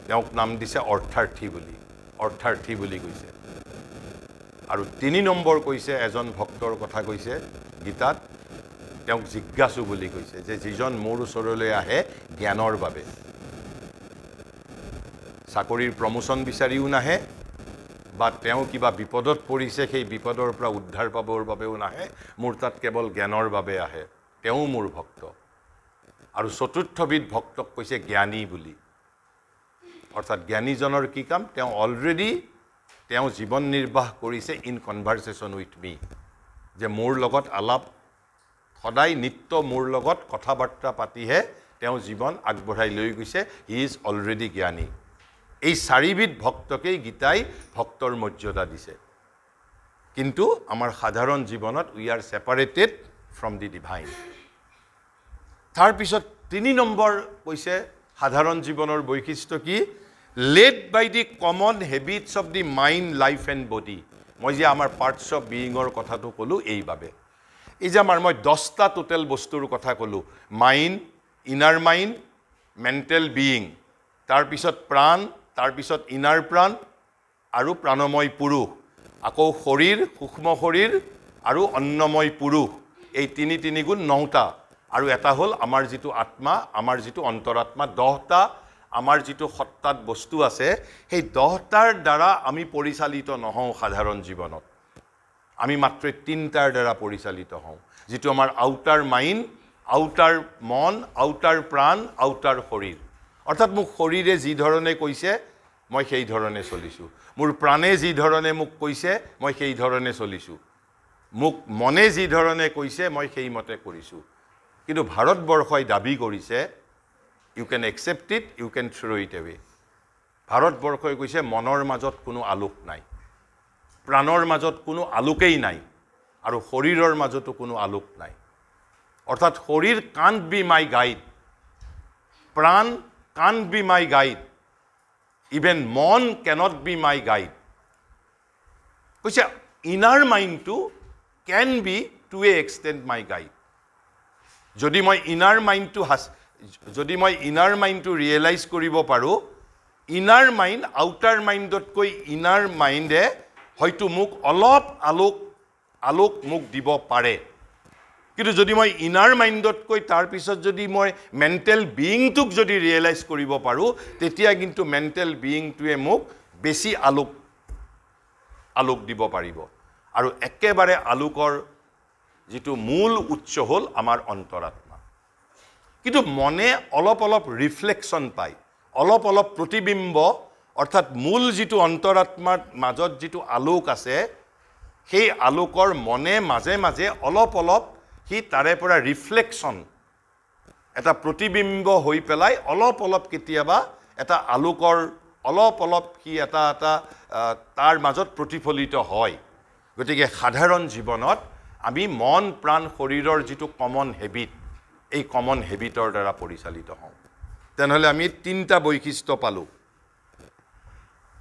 তেওঁক নাম দিছে অৰ্থাৰ্থী বুলি কৈছে আৰু ৩ নম্বৰ কৈছে এজন ভক্তৰ কথা কৈছে গীতাত তেওঁক জিজ্ঞাসু বুলি কৈছে যে যিজন মোৰ ওচৰলৈ আহে জ্ঞানৰ বাবে চাকৰিৰ প্ৰমোচন বিচাৰিও নাহে বা তেওঁ কিবা বিপদত পৰিছে সেই বিপদৰ পৰা উদ্ধাৰ পাবৰ বাবেও নাহে মোৰ তাত কেৱল জ্ঞানৰ বাবে আহে তেওঁ মোৰ ভক্ত আৰু চতুৰ্থবিধ ভক্তক কৈছে জ্ঞানী বুলি অৰ্থাৎ জ্ঞানীজনৰ কি কাম তেওঁ অলৰেডি তেওঁ জীৱন নিৰ্বাহ কৰিছে ইন কনভাৰচেশ্যন উইথ মি যে মোৰ লগত আলাপ সদায় নিত্য মোৰ লগত কথা বাৰ্তা পাতিহে তেওঁ জীৱন আগবঢ়াই লৈ গৈছে হি ইজ অলৰেডি জ্ঞানী এই 4বিধ ভক্তকেই গীতাই ভক্তৰ মৰ্যাদা দিছে কিন্তু আমাৰ সাধাৰণ জীৱনত we are separated from the divine তাৰ পিছত 3 নম্বৰ কৈছে সাধাৰণ জীৱনৰ বৈশিষ্ট্য কি led by the common habits of the mind life and body মই যে আমাৰ পাৰ্টস অফ বিইঙৰ কথাটো কলো এইভাবে এই যে আমাৰ মই 10টা টোটাল বস্তুৰ কথা কলো mind inner mind mental being তাৰ পিছত প্ৰাণ তাৰ পিছত ইনাৰ প্ৰাণ আৰু প্ৰাণময় পুৰুষ আকৌ শৰীৰ সূক্ষ্ম শৰীৰ আৰু অন্নময় পুৰুষ এই 3 গুণ 9টা আৰু এটা হল আমাৰ যেটো আত্মা আমাৰ যেটো অন্তৰাত্মা 10টা আমাৰ যেটো সত্তাত বস্তু আছে সেই 10টাৰ দ্বাৰা আমি পৰিচালিত নহওঁ সাধাৰণ জীৱনত আমি মাত্ৰ 3টাৰ দ্বাৰা পৰিচালিত হওঁ যেটো আমাৰ আউটাৰ মাইন্ড আউটাৰ মন আউটাৰ প্ৰাণ আউটাৰ শৰীৰ অৰ্থাৎ মোক শৰীৰে যি ধৰণে কৈছে মই সেই ধৰণে চলিছো মোৰ প্ৰাণে যি ধৰণে মোক কৈছে মই সেই ধৰণে চলিছো মোক মনে যি ধৰণে কৈছে মই সেই মতে কৰিছো কিন্তু ভাৰতবৰ্ষই দাবী কৰিছে you can accept it you can throw it away ভাৰতবৰ্ষই কৈছে মনৰ মাজত কোনো আলোক নাই প্ৰাণৰ মাজত কোনো আলোকেই নাই আৰু শৰীৰৰ মাজতো কোনো আলোক নাই অৰ্থাৎ শৰীৰ can't be my guide প্ৰাণ can't be my guide even মন cannot be my guide কৈছে inner mind to can be to a extent my guide যদি মই ইনাৰ মাইন্ডটো ৰিয়েলাইজ কৰিব পাৰো ইনাৰ মাইন্ড আউটাৰ মাইন্ডত কৈ ইনাৰ মাইন্ডে হয়তো মোক অলপ আলোক মোক দিব পাৰে কিন্তু যদি মই ইনাৰ মাইন্ডত কৈ তাৰ পিছত যদি মই মেন্টাল বিইংটোক যদি ৰিয়েলাইজ কৰিব পাৰো তেতিয়া কিন্তু মেন্টাল বিইংটোৱে মোক বেছি আলোক দিব পাৰিব আৰু একেবাৰে আলোকৰ যেটো মূল উৎস হল আমাৰ অন্তৰাত্মা কিন্তু মনে অলপ ৰিফ্লেকশন পায় অলপ প্ৰতিবিম্ব অৰ্থাৎ মূল যেটো অন্তৰাত্মাৰ মাজত যেটো আলোক আছে সেই আলোকৰ মনে মাজে মাজে অলপ হি তাৰে পৰা ৰিফ্লেকশন এটা প্ৰতিবিম্ব হৈ পেলাই অলপ কেতিয়াবা এটা আলোকৰ অলপ হি এটা তাৰ মাজত প্ৰতিফলিত হয় গতিকে সাধাৰণ জীৱনত আমি মন প্ৰাণ শৰীৰৰ যেটো কমন হেবিট এই কমন হেবিটৰ দ্বাৰা পৰিচালিত হওঁ তেনেহলে আমি 3টা বৈশিষ্ট্য পালো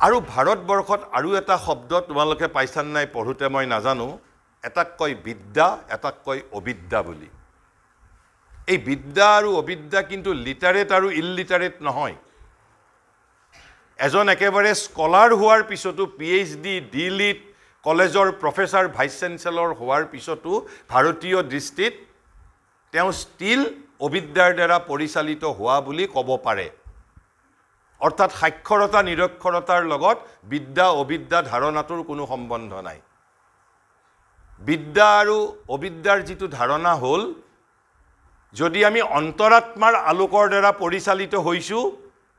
আৰু ভাৰতবৰ্ষত আৰু এটা শব্দ তোমালোকে পাইছান নাই পঢ়োতে মই নাজানো এটাক কয় বিদ্যা এটাক কয় অবিদ্যা বুলি এই বিদ্যা আৰু অবিদ্যা কিন্তু লিটাৰেট আৰু ইললিটাৰেট নহয় এজন একেবাৰে স্কলাৰ হোৱাৰ পিছতো PhD ডিলিট কলেজৰ প্ৰফেসৰ ভাইস চেঞ্চেলৰ হোৱাৰ পিছতো ভাৰতীয় দৃষ্টিত তেওঁ ষ্টিল অবিদ্যাৰ দ্বাৰা পৰিচালিত হোৱা বুলি ক'ব পাৰে অৰ্থাৎ সাক্ষৰতা নিৰক্ষৰতাৰ লগত বিদ্যা অবিদ্যা ধাৰণাটোৰ কোনো সম্বন্ধ নাই বিদ্যা আৰু অবিদ্যাৰ যেটো ধাৰণা হল যদি আমি অন্তৰাত্মাৰ আলোকৰ দ্বাৰা পৰিচালিত হৈছো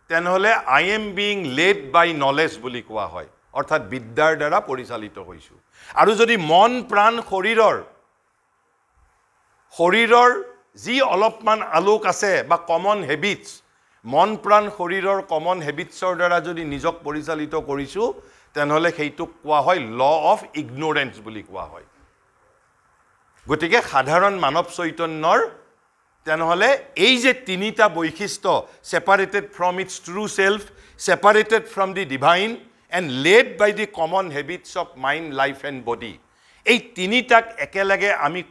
তেনেহলে I am being led by knowledge বুলি কোৱা হয় অৰ্থাৎ বিদ্যাৰ দ্বাৰা পৰিচালিত হৈছো আৰু যদি মন প্ৰাণ শৰীৰৰ যি অলপমান আলোক আছে বা কমন হেবিটস মন প্ৰাণ শৰীৰৰ কমন হেবিটছৰ দ্বাৰা যদি নিজক পৰিচালিত কৰিছো তেনেহলে সেইটোক কোৱা হয় ল অফ ইগনোৰেন্স বুলি কোৱা হয় গতিকে সাধাৰণ মানৱ চৈতন্যৰ তেনেহলে এই যে 3টা বৈশিষ্ট্য separated from its true self separated from the divine and led by the common habits of mind, life and body. এই তিনিটাক একেলগে আমি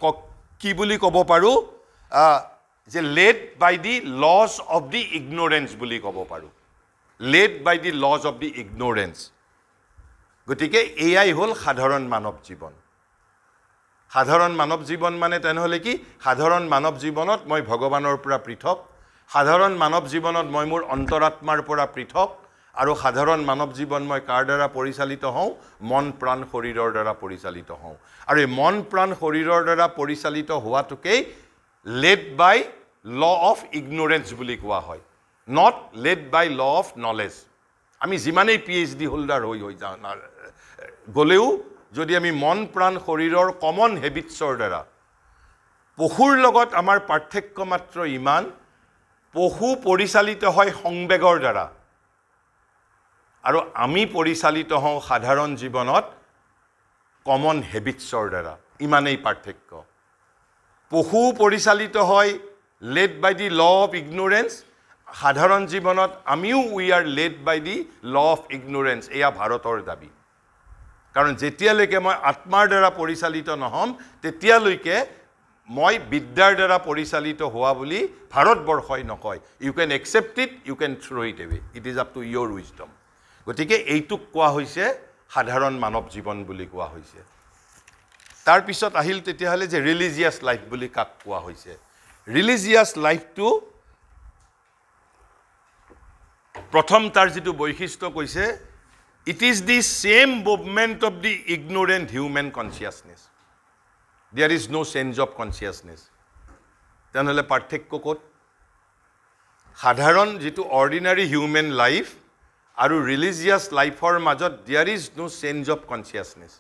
কি বুলি ক'ব পাৰোঁ যে led by the laws of the ignorance বুলি ক'ব পাৰোঁ led by the laws of the ignorance গতিকে এয়াই হ'ল সাধাৰণ মানৱ জীৱন সাধাৰণ মানৱ জীৱন মানে তেনেহ'লে কি সাধাৰণ মানৱ জীৱনত মই ভগৱানৰ পৰা পৃথক সাধাৰণ মানৱ জীৱনত মই মোৰ অন্তৰাত্মাৰ পৰা পৃথক আৰু সাধাৰণ মানৱ জীৱন মই কাৰ দ্বাৰা পৰিচালিত হওঁ মন প্ৰাণ শৰীৰৰ দ্বাৰা পৰিচালিত হওঁ আৰু এই মন প্ৰাণ শৰীৰৰ দ্বাৰা পৰিচালিত হোৱাটোকেই led by law of ignorance বুলি কোৱা হয় not led by law of knowledge আমি যিমানেই PhD হোল্ডাৰ হৈ যাওঁ গ'লেও যদি আমি মন প্ৰাণ শৰীৰৰ কমন হেবিটছৰ দ্বাৰা পশুৰ লগত আমাৰ পাৰ্থক্য মাত্ৰ ইমান পশু পৰিচালিত হয় সংবেগৰ দ্বাৰা আৰু আমি পৰিচালিত হওঁ সাধাৰণ জীৱনত কমন হেবিটছৰ দ্বাৰা ইমানেই পাৰ্থক্য পশু পৰিচালিত হয় led by the law of ignorance সাধাৰণ জীৱনত আমিও we are led by the law of ignorance এয়া ভাৰতৰ দাবী কাৰণ যেতিয়ালৈকে মই আত্মাৰ দ্বাৰা পৰিচালিত নহম তেতিয়ালৈকে মই বিদ্যাৰ দ্বাৰা পৰিচালিত হোৱা বুলি ভাৰতবৰ্ষই নকয় you can accept it you can throw' it away it is up to your wisdom গতিকে এইটোক কোৱা হৈছে সাধাৰণ মানৱ জীৱন বুলি কোৱা হৈছে তাৰপিছত আহিল তেতিয়াহ'লে যে ৰিলিজিয়াছ লাইফ বুলি কাক কোৱা হৈছে ৰিলিজিয়াছ লাইফটো প্ৰথম তাৰ যিটো বৈশিষ্ট্য কৈছে it is the same movement of the ignorant human consciousness there is no sense of consciousness তেনেহ'লে পাৰ্থক্য ক'ত সাধাৰণ যিটো অৰ্ডিনাৰী হিউমেন লাইফ আৰু ৰিলিজিয়াছ লাইফৰ মাজত there is no sense of consciousness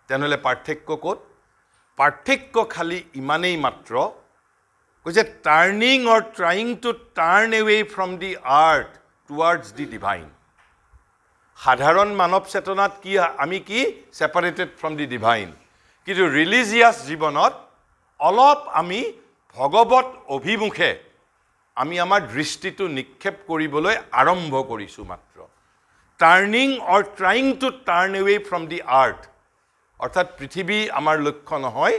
তেনেহ'লে পাৰ্থক্য ক'ত পাৰ্থক্য খালি ইমানেই মাত্ৰ কৈছে turning or trying to turn away from the earth towards the divine সাধাৰণ মানৱ চেতনাত কি আমি কি সেপাৰেটেড ফ্ৰম দি ডিভাইন কিন্তু ৰিলিজিয়াছ জীৱনত অলপ আমি ভগৱত অভিমুখে আমি আমাৰ দৃষ্টিটো নিক্ষেপ কৰিবলৈ আৰম্ভ কৰিছোঁ মাত্ৰ turning or trying to turn away from the earth অৰ্থাৎ পৃথিৱী আমাৰ লক্ষ্য নহয়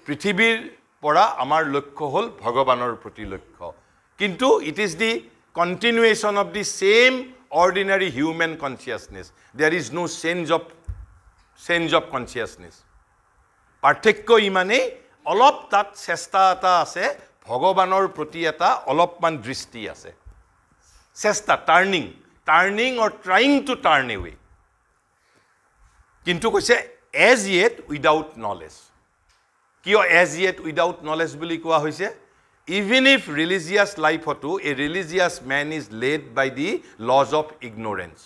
পৃথিৱীৰ পৰা আমাৰ লক্ষ্য হ'ল ভগৱানৰ প্ৰতি লক্ষ্য কিন্তু it is the continuation of the same ordinary human consciousness there is no sense of consciousness পাৰ্থক্য ইমানেই অলপ তাত চেষ্টা এটা আছে ভগৱানৰ প্ৰতি এটা অলপমান দৃষ্টি আছে চেষ্টা turning or trying to turn away কিন্তু কৈছে as yet without knowledge কিয় as yet without knowledge বুলি কোৱা হৈছে even if religious life hotu a religious man is led by the laws of ignorance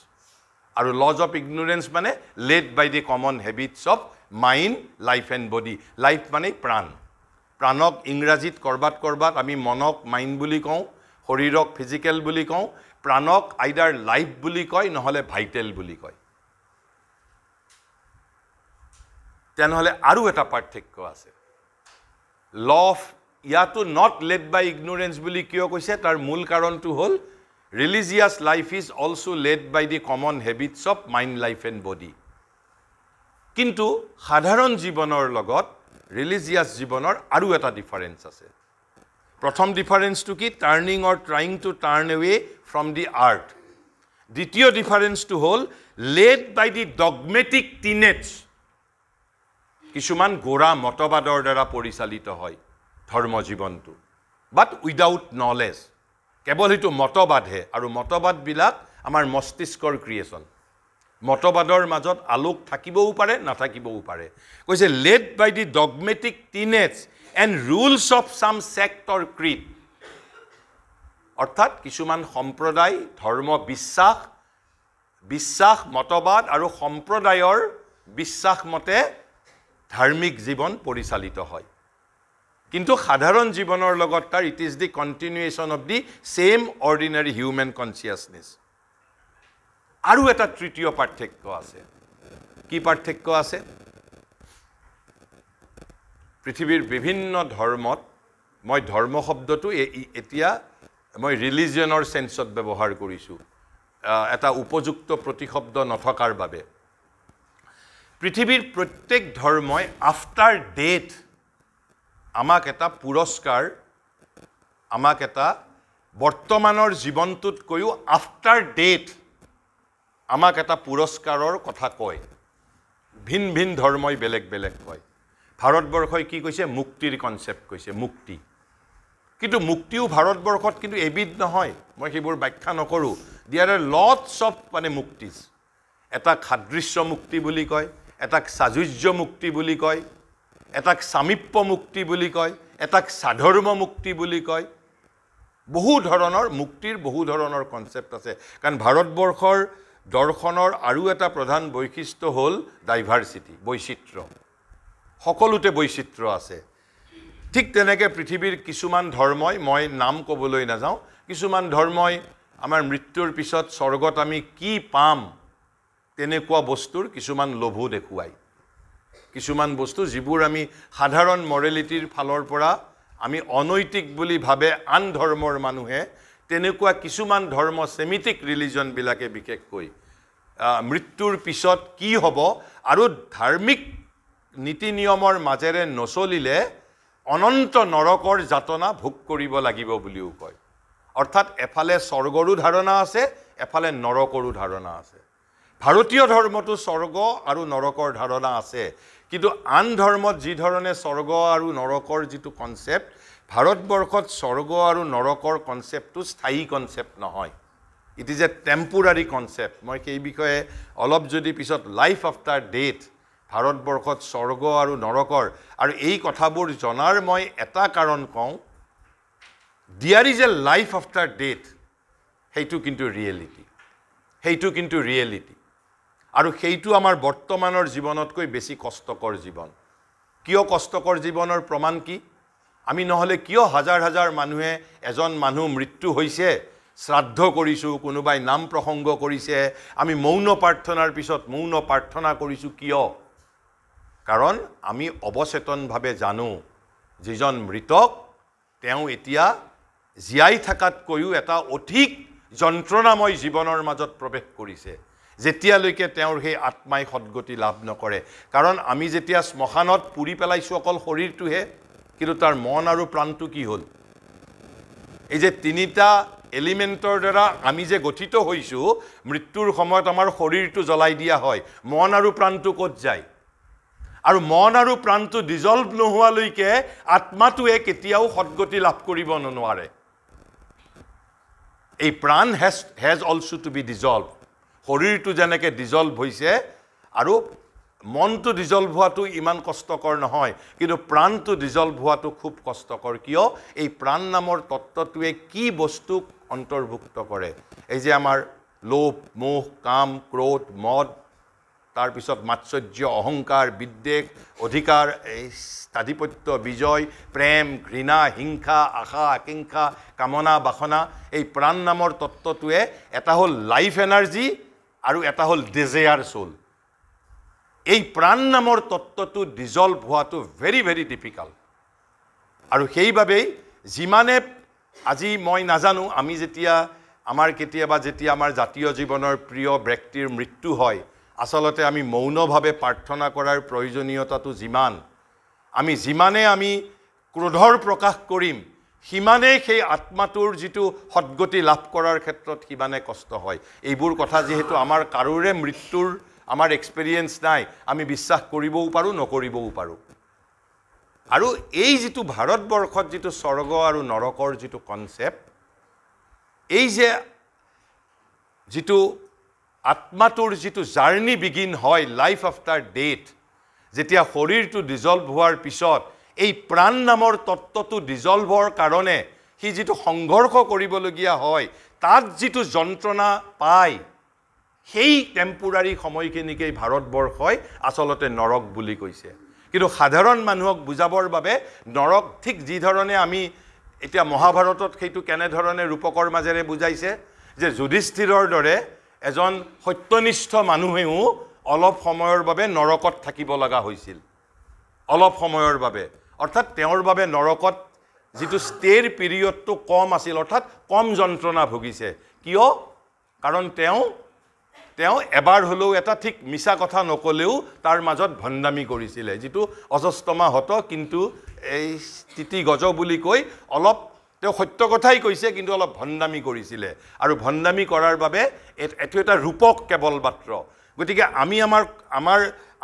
aru laws of ignorance mane led by the common habits of mind life and body life mane pranok ingrazit korbat ami monok mind buli kau horirok physical buli kau pranok either life buli koi nohole vital buli koi tenhole aru eta parthekyo ase law of ইয়াতো not led by ignorance বুলি কিয় কৈছে তাৰ মূল কাৰণটো হ'ল religious life is also led by the common habits of mind life and body কিন্তু সাধাৰণ জীৱনৰ লগত religious জীৱনৰ আৰু এটা ডিফাৰেন্স আছে প্ৰথম ডিফাৰেন্সটো কি turning or trying to turn away from the earth দ্বিতীয় ডিফাৰেন্সটো হ'ল led by the dogmatic tenets কিছুমান গোৰা মতবাদৰ দ্বাৰা পৰিচালিত হয় ধৰ্ম জীৱনটো বাট উইদাউট নলেজ কেৱল এইটো মতবাদহে আৰু মতবাদবিলাক আমাৰ মস্তিষ্কৰ ক্ৰিয়েশ্যন মতবাদৰ মাজত আলোক থাকিবও পাৰে নাথাকিবও পাৰে কৈছে led by the dogmatic tenets and rules of some sect or creed অৰ্থাৎ কিছুমান সম্প্ৰদায় ধৰ্ম বিশ্বাস মতবাদ আৰু সম্প্ৰদায়ৰ বিশ্বাস মতে ধাৰ্মিক জীৱন পৰিচালিত হয় কিন্তু সাধাৰণ জীৱনৰ লগত তাৰ it is the continuation of the same ordinary human consciousness আৰু এটা তৃতীয় পাৰ্থক্য আছে কি পাৰ্থক্য আছে পৃথিৱীৰ বিভিন্ন ধৰ্মত মই ধৰ্ম শব্দটো এতিয়া মই ৰিলিজিয়নৰ সেন্সত ব্যৱহাৰ কৰিছোঁ এটা উপযুক্ত প্ৰতিশব্দ নথকাৰ বাবে পৃথিৱীৰ প্ৰত্যেক ধৰ্মই আফটাৰ ডেথ আমাক এটা পুৰস্কাৰ আমাক এটা বৰ্তমানৰ জীৱনটোতকৈও আফটাৰ ডেথ আমাক এটা পুৰস্কাৰৰ কথা কয় ভিন ভিন ধৰ্মই বেলেগ বেলেগ কয় ভাৰতবৰ্ষই কি কৈছে মুক্তিৰ কনসেপ্ট কৈছে মুক্তি কিন্তু মুক্তিও ভাৰতবৰ্ষত কিন্তু এবিধ নহয় মই সেইবোৰ ব্যাখ্যা নকৰোঁ দেয়াৰ আৰ লটস অফ মানে মুক্তিজ এটা খাদৃশ্য মুক্তি বুলি কয় এটাক সাজুজ্য মুক্তি বুলি কয় এটাক সামীপ্য মুক্তি বুলি কয় এটাক সাধৰ্ম মুক্তি বুলি কয় বহু ধৰণৰ মুক্তিৰ বহু ধৰণৰ কনসেপ্ট আছে কাৰণ ভাৰতবৰ্ষৰ দৰ্শনৰ আৰু এটা প্ৰধান বৈশিষ্ট্য হ'ল ডাইভাৰ্সিটি বৈচিত্ৰ্য সকলোতে বৈচিত্ৰ্য আছে ঠিক তেনেকৈ পৃথিৱীৰ কিছুমান ধৰ্মই মই নাম ক'বলৈ নাযাওঁ কিছুমান ধৰ্মই আমাৰ মৃত্যুৰ পিছত স্বৰ্গত আমি কি পাম তেনেকুৱা বস্তুৰ কিছুমান লোভো দেখুৱায় কিছুমান বস্তু যিবোৰ আমি সাধাৰণ মৰেলিটিৰ ফালৰ পৰা আমি অনৈতিক বুলি ভাবে আন ধৰ্মৰ মানুহে তেনেকুৱা কিছুমান ধৰ্ম সেমিটিক ৰিলিজন বিলাকে বিশেষকৈ মৃত্যুৰ পিছত কি হ'ব আৰু ধাৰ্মিক নীতি নিয়মৰ মাজেৰে নচলিলে অনন্ত নৰকৰ যাতনা ভোগ কৰিব লাগিব বুলিও কয় অৰ্থাৎ এফালে স্বৰ্গৰো ধাৰণা আছে এফালে নৰকৰো ধাৰণা আছে ভাৰতীয় ধৰ্মটো স্বৰ্গ আৰু নৰকৰ ধাৰণা আছে কিন্তু আন ধৰ্মত যি ধৰণে স্বৰ্গ আৰু নৰকৰ যিটো কনসেপ্ট ভাৰতবৰ্ষত স্বৰ্গ আৰু নৰকৰ কনসেপ্টটো স্থায়ী কনসেপ্ট নহয় it is a temporary concept মই সেই বিষয়ে অলপ যদি পিছত লাইফ আফটাৰ ডেথ ভাৰতবৰ্ষত স্বৰ্গ আৰু নৰকৰ আৰু এই কথাবোৰ জনাৰ মই এটা কাৰণ কওঁ there is a life after death সেইটো কিন্তু ৰিয়েলিটি আৰু সেইটো আমাৰ বৰ্তমানৰ জীৱনতকৈ বেছি কষ্টকৰ জীৱন কিয় কষ্টকৰ জীৱনৰ প্ৰমাণ কি আমি নহলে কিয় হাজাৰ হাজাৰ মানুহে এজন মানুহ মৃত্যু হৈছে শ্ৰাদ্ধ কৰিছো কোনোবাই নাম প্ৰসংগ কৰিছে আমি মৌন প্ৰাৰ্থনাৰ পিছত মৌন প্ৰাৰ্থনা কৰিছো কিয় কাৰণ আমি অবচেতনভাৱে জানো যিজন মৃতক তেওঁ এতিয়া জীয়াই থাকাতকৈও এটা অধিক যন্ত্ৰণাময় জীৱনৰ মাজত প্ৰৱেশ কৰিছে যেতিয়ালৈকে তেওঁৰ সেই আত্মাই সদ্গতি লাভ নকৰে কাৰণ আমি যেতিয়া শ্মশানত পুৰি পেলাইছো অকল শৰীৰটোহে কিন্তু তাৰ মন আৰু প্ৰাণটো কি হ'ল এই যে তিনিটা এলিমেন্টৰ দ্বাৰা আমি যে গঠিত হৈছো মৃত্যুৰ সময়ত আমাৰ শৰীৰটো জ্বলাই দিয়া হয় মন আৰু প্ৰাণটো ক'ত যায় আৰু মন আৰু প্ৰাণটো ডিজলভ নোহোৱালৈকে আত্মাটোৱে কেতিয়াও সদ্গতি লাভ কৰিব নোৱাৰে এই প্ৰাণ has also to be dissolve শৰীৰটো যেনেকৈ ডিজলভ হৈছে আৰু মনটো ডিজলভ হোৱাটো ইমান কষ্টকৰ নহয় কিন্তু প্ৰাণটো ডিজলভ হোৱাটো খুব কষ্টকৰ কিয় এই প্ৰাণ নামৰ তত্ত্বটোৱে কি বস্তু অন্তৰ্ভুক্ত কৰে এই যে আমাৰ লোভ মোহ কাম ক্ৰোধ মদ তাৰ পিছত মাৎসৰ্য অহংকাৰ বিদ্বেষ অধিকাৰ আধিপত্য বিজয় প্ৰেম ঘৃণা হিংসা আশা আকাংক্ষা কামনা বাসনা এই প্ৰাণ নামৰ তত্ত্বটোৱে এটা হ'ল লাইফ এনাৰ্জি আৰু এটা হ'ল ডিজায়াৰ সোল এই প্ৰাণ নামৰ তত্ত্বটো ডিজলভ হোৱাটো ভেৰি ভেৰি ডিফিকাল্ট আৰু সেইবাবেই যিমানে আজি মই নাজানো আমি যেতিয়া আমাৰ কেতিয়াবা যেতিয়া আমাৰ জাতীয় জীৱনৰ প্ৰিয় ব্যক্তিৰ মৃত্যু হয় আসলতে আমি মৌনভাৱে প্ৰাৰ্থনা কৰাৰ প্ৰয়োজনীয়তাটো যিমানে আমি ক্ৰোধৰ প্ৰকাশ কৰিম সিমানে সেই আত্মাটোৰ যিটো সদ্গতি লাভ কৰাৰ ক্ষেত্ৰত সিমানে কষ্ট হয় এইবোৰ কথা যেহেতু আমাৰ কাৰোৰে মৃত্যুৰ আমাৰ এক্সপেৰিয়েন্স নাই আমি বিশ্বাস কৰিবও পাৰো নকৰিবও পাৰো আৰু এই যিটো ভাৰতবৰ্ষত যিটো স্বৰ্গ আৰু নৰকৰ যিটো কনসেপ্ট এই যে যিটো আত্মাটোৰ যিটো জাৰ্নি বিগিন হয় লাইফ আফটাৰ ডেথ যেতিয়া শৰীৰটো ডিজলভ হোৱাৰ পিছত এই প্ৰাণ নামৰ তত্ত্বটো ডিজলভ হোৱাৰ কাৰণে সি যিটো সংঘৰ্ষ কৰিবলগীয়া হয় তাত যিটো যন্ত্ৰণা পায় সেই টেম্পোৰাৰী সময়খিনিকেই ভাৰতবৰ্ষই আসলতে নৰক বুলি কৈছে কিন্তু সাধাৰণ মানুহক বুজাবৰ বাবে নৰক ঠিক যি ধৰণে আমি এতিয়া মহাভাৰতত সেইটো কেনে ধৰণে ৰূপকৰ মাজেৰে বুজাইছে যে যুধিষ্ঠিৰৰ দৰে এজন সত্যনিষ্ঠ মানুহেও অলপ সময়ৰ বাবে নৰকত থাকিব লগা হৈছিল অলপ সময়ৰ বাবে অৰ্থাৎ তেওঁৰ বাবে নৰকত যিটো ষ্টেৰ পিৰিয়ডটো কম আছিল অৰ্থাৎ কম যন্ত্ৰণা ভুগিছে কিয় কাৰণ তেওঁ এবাৰ হ'লেও এটা ঠিক মিছা কথা নকলেও তাৰ মাজত ভণ্ডামি কৰিছিলে, যিটো অজস্তমা হত, কিন্তু এই স্থিতি গজ বুলি কৈ অলপ তেওঁ সত্য কথাই কৈছে, কিন্তু অলপ ভণ্ডামি কৰিছিলে। আৰু ভণ্ডামি কৰাৰ বাবে এইটো এটা ৰূপক কেৱল মাত্ৰ। গতিকে আমি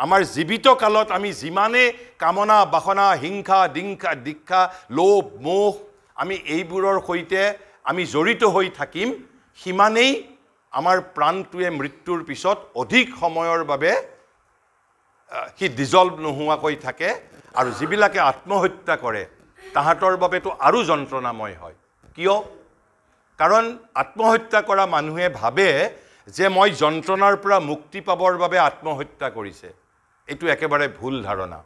আমাৰ জীৱিত কালত আমি যিমানে কামনা বাসনা হিংসা দীক্ষা লোভ মোহ আমি এইবোৰৰ সৈতে আমি জড়িত হৈ থাকিম, সিমানেই আমাৰ প্ৰাণটোৱে মৃত্যুৰ পিছত অধিক সময়ৰ বাবে সি ডিজলভ নোহোৱাকৈ থাকে। আৰু যিবিলাকে আত্মহত্যা কৰে তাহাঁতৰ বাবেতো আৰু যন্ত্ৰণাময় হয়। কিয়? কাৰণ আত্মহত্যা কৰা মানুহে ভাবে যে মই যন্ত্ৰণাৰ পৰা মুক্তি পাবৰ বাবে আত্মহত্যা কৰিছে। এইটো একেবাৰে ভুল ধাৰণা।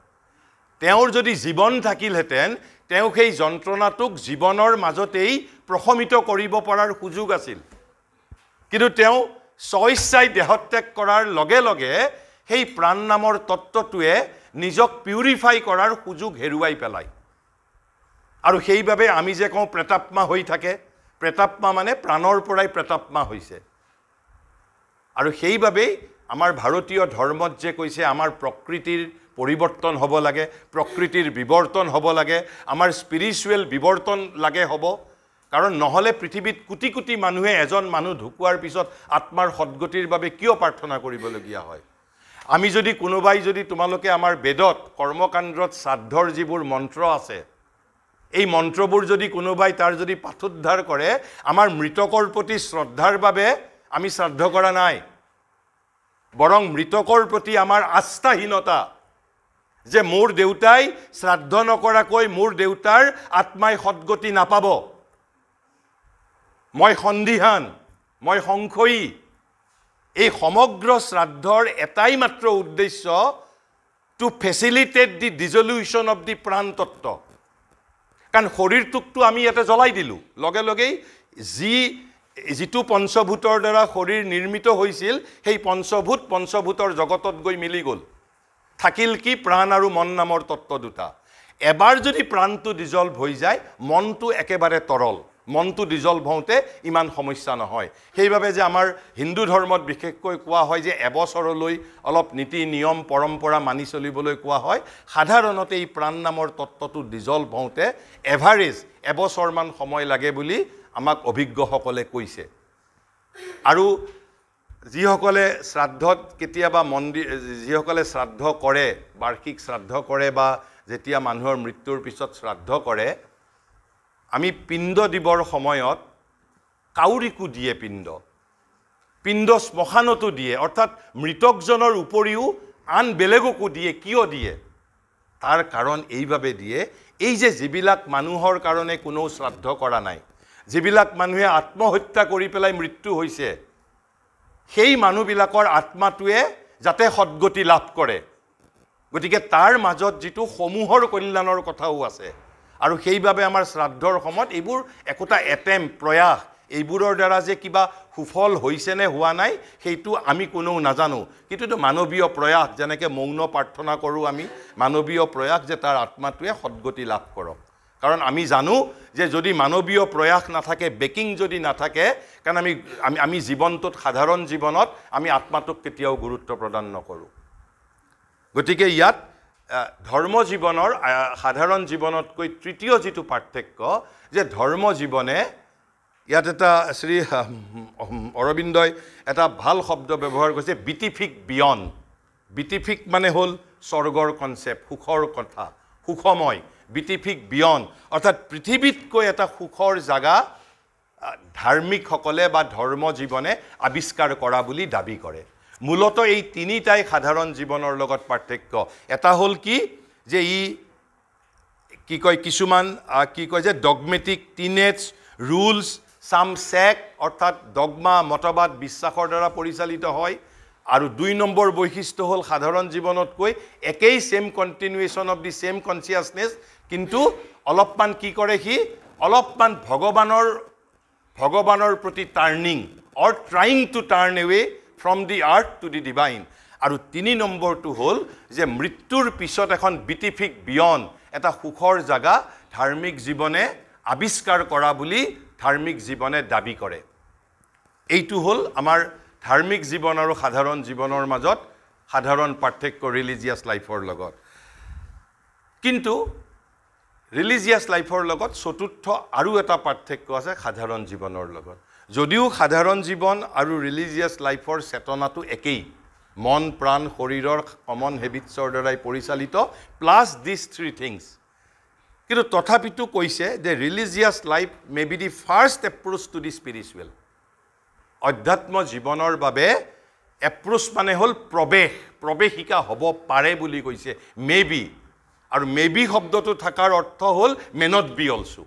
তেওঁৰ যদি জীৱন থাকিলহেঁতেন তেওঁ সেই যন্ত্ৰণাটোক জীৱনৰ মাজতেই প্ৰশমিত কৰিব পৰাৰ সুযোগ আছিল, কিন্তু তেওঁ স্বইচ্ছাই দেহত্যাগ কৰাৰ লগে লগে সেই প্ৰাণ নামৰ তত্ত্বটোৱে নিজক পিউৰিফাই কৰাৰ সুযোগ হেৰুৱাই পেলায়। আৰু সেইবাবে আমি যে কওঁ প্ৰেতাত্মা হৈ থাকে, প্ৰেতাত্মা মানে প্ৰাণৰ পৰাই প্ৰেতাত্মা হৈছে। আৰু সেইবাবেই আমাৰ ভাৰতীয় ধৰ্মত যে কৈছে আমাৰ প্ৰকৃতিৰ পৰিৱৰ্তন হ'ব লাগে, প্ৰকৃতিৰ বিৱৰ্তন হ'ব লাগে, আমাৰ স্পিৰিচুৱেল বিৱৰ্তন লাগে হ'ব। কাৰণ নহ'লে পৃথিৱীত কোটি কোটি মানুহে এজন মানুহ ঢুকোৱাৰ পিছত আত্মাৰ সদ্গতিৰ বাবে কিয় প্ৰাৰ্থনা কৰিবলগীয়া হয়? আমি যদি কোনোবাই যদি তোমালোকে আমাৰ বেদত কৰ্মকাণ্ডত শ্ৰাদ্ধৰ যিবোৰ মন্ত্ৰ আছে, এই মন্ত্ৰবোৰ যদি কোনোবাই তাৰ যদি পাঠোদ্ধাৰ কৰে, আমাৰ মৃতকৰ প্ৰতি শ্ৰদ্ধাৰ বাবে আমি শ্ৰাদ্ধ কৰা নাই, বৰং মৃতকৰ প্ৰতি আমাৰ আস্থাহীনতা, যে মোৰ দেউতাই শ্ৰাদ্ধ নকৰাকৈ মোৰ দেউতাৰ আত্মাই সদ্গতি নাপাব, মই সন্দিহান, মই সংশয়ী। এই সমগ্ৰ শ্ৰাদ্ধৰ এটাই মাত্ৰ উদ্দেশ্য, টু ফেচিলিটেট দি ডিজলিউশ্যন অফ দি প্ৰাণ তত্ত্ব। কাৰণ শৰীৰটোকতো আমি ইয়াতে জ্বলাই দিলোঁ, লগে লগেই যিটো পঞ্চভূতৰ দ্বাৰা শৰীৰ নিৰ্মিত হৈছিল সেই পঞ্চভূতৰ জগতত গৈ মিলি গ'ল। থাকিল কি? প্ৰাণ আৰু মন নামৰ তত্ত্ব দুটা। এবাৰ যদি প্ৰাণটো ডিজলভ হৈ যায়, মনটো একেবাৰে তৰল। মনটো ডিজলভ হওঁতে ইমান সমস্যা নহয়। সেইবাবে যে আমাৰ হিন্দু ধৰ্মত বিশেষকৈ কোৱা হয় যে এবছৰলৈ অলপ নীতি নিয়ম পৰম্পৰা মানি চলিবলৈ কোৱা হয়। সাধাৰণতে এই প্ৰাণ নামৰ তত্ত্বটো ডিজলভ হওঁতে এভাৰেজ এবছৰমান সময় লাগে বুলি আমাক অভিজ্ঞসকলে কৈছে। আৰু যিসকলে শ্ৰাদ্ধত কেতিয়াবা যিসকলে শ্ৰাদ্ধ কৰে, বাৰ্ষিক শ্ৰাদ্ধ কৰে বা যেতিয়া মানুহৰ মৃত্যুৰ পিছত শ্ৰাদ্ধ কৰে, আমি পিণ্ড দিবৰ সময়ত কাউৰীকো দিয়ে পিণ্ড শ্মশানতো দিয়ে, অৰ্থাৎ মৃতকজনৰ উপৰিও আন বেলেগকো দিয়ে। কিয় দিয়ে? তাৰ কাৰণ এইভাবে দিয়ে, এই যে যিবিলাক মানুহৰ কাৰণে কোনো শ্ৰাদ্ধ কৰা নাই, যিবিলাক মানুহে আত্মহত্যা কৰি পেলাই মৃত্যু হৈছে, সেই মানুহবিলাকৰ আত্মাটোৱে যাতে সদ্গতি লাভ কৰে। গতিকে তাৰ মাজত যিটো সমূহৰ কল্যাণৰ কথাও আছে। আৰু সেইবাবে আমাৰ শ্ৰাদ্ধৰ সময়ত এইবোৰ একোটা প্ৰয়াস, এইবোৰৰ দ্বাৰা যে কিবা সুফল হৈছে নে হোৱা নাই সেইটো আমি কোনেও নাজানো। কিন্তু এইটো মানৱীয় প্ৰয়াস, যেনেকৈ মৌন প্ৰাৰ্থনা কৰোঁ আমি, মানৱীয় প্ৰয়াস যে তাৰ আত্মাটোৱে সদ্গতি লাভ কৰক। কাৰণ আমি জানো যে যদি মানৱীয় প্ৰয়াস নাথাকে, বেকিং যদি নাথাকে, কাৰণ আমি জীৱনটোত সাধাৰণ জীৱনত আমি আত্মাটোক কেতিয়াও গুৰুত্ব প্ৰদান নকৰোঁ। গতিকে ইয়াত ধৰ্ম জীৱনৰ সাধাৰণ জীৱনতকৈ তৃতীয় যিটো পাৰ্থক্য, যে ধৰ্ম জীৱনে ইয়াত এটা শ্ৰী অৰবিন্দই এটা ভাল শব্দ ব্যৱহাৰ কৰিছে, বিটিফিক বিয়ণ্ড। বিটিফিক মানে হ'ল স্বৰ্গৰ কনচেপ্ট, সুখৰ কথা, সুখময়। বিটিফিক বিয়ণ্ড অৰ্থাৎ পৃথিৱীতকৈ এটা সুখৰ জাগা ধাৰ্মিকসকলে বা ধৰ্ম জীৱনে আৱিষ্কাৰ কৰা বুলি দাবী কৰে। মূলত এই তিনিটাই সাধাৰণ জীৱনৰ লগত পাৰ্থক্য। এটা হ'ল কি, যে কি কয় কিছুমান যে ডগমেটিক টিনেজ ৰুলছ সাম চেক, অৰ্থাৎ ডগমা মতবাদ বিশ্বাসৰ দ্বাৰা পৰিচালিত হয়। আৰু ২ নম্বৰ বৈশিষ্ট্য হ'ল সাধাৰণ জীৱনতকৈ একেই চেম কণ্টিনিউৱেশ্যন অফ দি চেম কনচিয়াছনেছ, কিন্তু অলপমান কি কৰে, সি অলপমান ভগৱানৰ প্ৰতি turning or trying to turn away from the earth to the divine. আৰু ৩ নম্বৰটো হ'ল যে মৃত্যুৰ পিছত এখন বিটিফিক বিয়ণ্ড, এটা সুখৰ জাগা ধাৰ্মিক জীৱনে আৱিষ্কাৰ কৰা বুলি ধাৰ্মিক জীৱনে দাবী কৰে। এইটো হ'ল আমাৰ ধাৰ্মিক জীৱন আৰু সাধাৰণ জীৱনৰ মাজত সাধাৰণ পাৰ্থক্য ৰিলিজিয়াছ লাইফৰ লগত কিন্তু ৰিলিজিয়াছ লাইফৰ লগত চতুৰ্থ আৰু এটা পাৰ্থক্য আছে সাধাৰণ জীৱনৰ লগত যদিও সাধাৰণ জীৱন আৰু ৰিলিজিয়াছ লাইফৰ চেতনাটো একেই মন প্ৰাণ শৰীৰৰ কমন হেবিটছৰ দ্বাৰাই পৰিচালিত প্লাছ দিছ থ্ৰী থিংছ কিন্তু তথাপিতো কৈছে যে religious life may be the first approach to the spiritual অধ্যাত্ম জীৱনৰ বাবে এপ্ৰ'চ মানে হ'ল প্ৰৱেশিকা হ'ব পাৰে বুলি কৈছে মে বি আৰু মে বি শব্দটো থকাৰ অৰ্থ হ'ল মে নট বি অলছো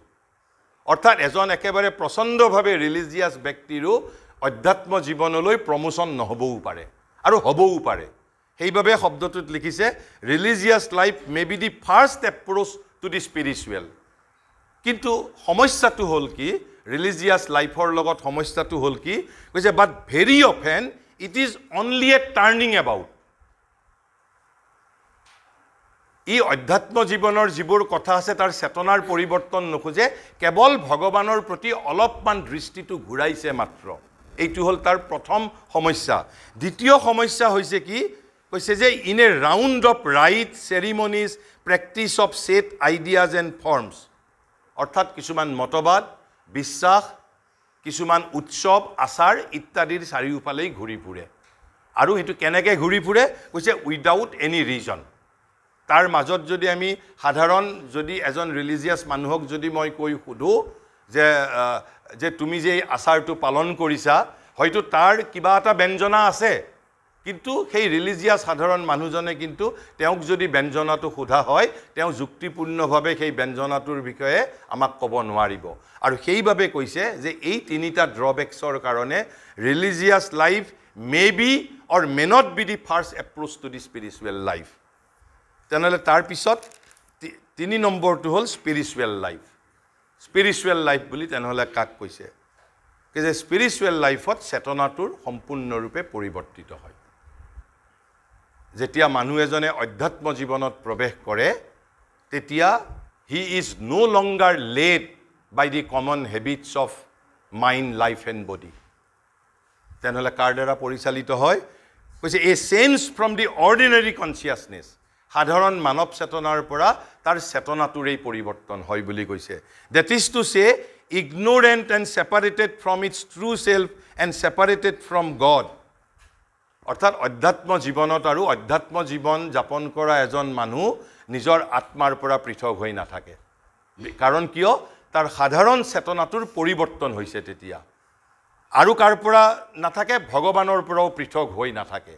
অৰ্থাৎ এজন একেবাৰে প্ৰচণ্ডভাৱে ৰিলিজিয়াছ ব্যক্তিৰো অধ্যাত্ম জীৱনলৈ প্ৰমোচন নহ'বও পাৰে আৰু হ'বও পাৰে সেইবাবে শব্দটোত লিখিছে religious life may be the first approach to the spiritual কিন্তু সমস্যাটো হ'ল কি ৰিলিজিয়াছ লাইফৰ লগত সমস্যাটো হ'ল কি কৈছে but very often it is only a turning about ই অধ্যাত্ম জীৱনৰ যিবোৰ কথা আছে তাৰ চেতনাৰ পৰিৱৰ্তন নোখোজে কেৱল ভগৱানৰ প্ৰতি অলপমান দৃষ্টিটো ঘূৰাইছে মাত্ৰ এইটো হ'ল তাৰ প্ৰথম সমস্যা দ্বিতীয় সমস্যা হৈছে কি কৈছে যে in a round of rite ceremonies practice of set ideas and forms অৰ্থাৎ কিছুমান মতবাদ বিশ্বাস কিছুমান উৎসৱ আচাৰ ইত্যাদিৰ চাৰিওফালেই ঘূৰি ফুৰে আৰু সেইটো কেনেকৈ ঘূৰি ফুৰে কৈছে উইদাউট এনি ৰিজন তাৰ মাজত যদি আমি সাধাৰণ যদি এজন ৰিলিজিয়াছ মানুহক যদি মই কৈ সোধোঁ যে তুমি যে এই আচাৰটো পালন কৰিছা হয়তো তাৰ কিবা এটা ব্যঞ্জনা আছে কিন্তু সেই ৰিলিজিয়াছ সাধাৰণ মানুহজনে কিন্তু তেওঁক যদি ব্যঞ্জনাটো সোধা হয় তেওঁ যুক্তিপূৰ্ণভাৱে সেই ব্যঞ্জনাটোৰ বিষয়ে আমাক ক'ব নোৱাৰিব আৰু সেইবাবে কৈছে যে এই তিনিটা ড্ৰবেক্সৰ কাৰণে religious life may be or may not be the first approach to the spiritual life তেনেহ'লে তাৰপিছত 3 নম্বৰটো হ'ল স্পিৰিচুৱেল লাইফ বুলি তেনেহ'লে কাক কৈছে যে স্পিৰিচুৱেল লাইফত চেতনাটোৰ সম্পূৰ্ণৰূপে পৰিৱৰ্তিত হয় যেতিয়া মানুহ এজনে অধ্যাত্ম জীৱনত প্ৰৱেশ কৰে তেতিয়া he is no' longer led by the common habits of mind life and body তেনেহ'লে কাৰ দ্বাৰা পৰিচালিত হয় কৈছে a change from the ordinary consciousness সাধাৰণ মানৱ চেতনাৰ পৰা তাৰ চেতনাটোৰেই পৰিৱৰ্তন হয় বুলি কৈছে that is to say ignorant and separated from its true self and separated from God অৰ্থাৎ অধ্যাত্ম জীৱনত আৰু অধ্যাত্ম জীৱন যাপন কৰা এজন মানুহ নিজৰ আত্মাৰ পৰা পৃথক হৈ নাথাকে কাৰণ কিয় তাৰ সাধাৰণ চেতনাটোৰ পৰিৱৰ্তন হৈছে তেতিয়া আৰু কাৰ পৰা নাথাকে ভগৱানৰ পৰাও পৃথক হৈ নাথাকে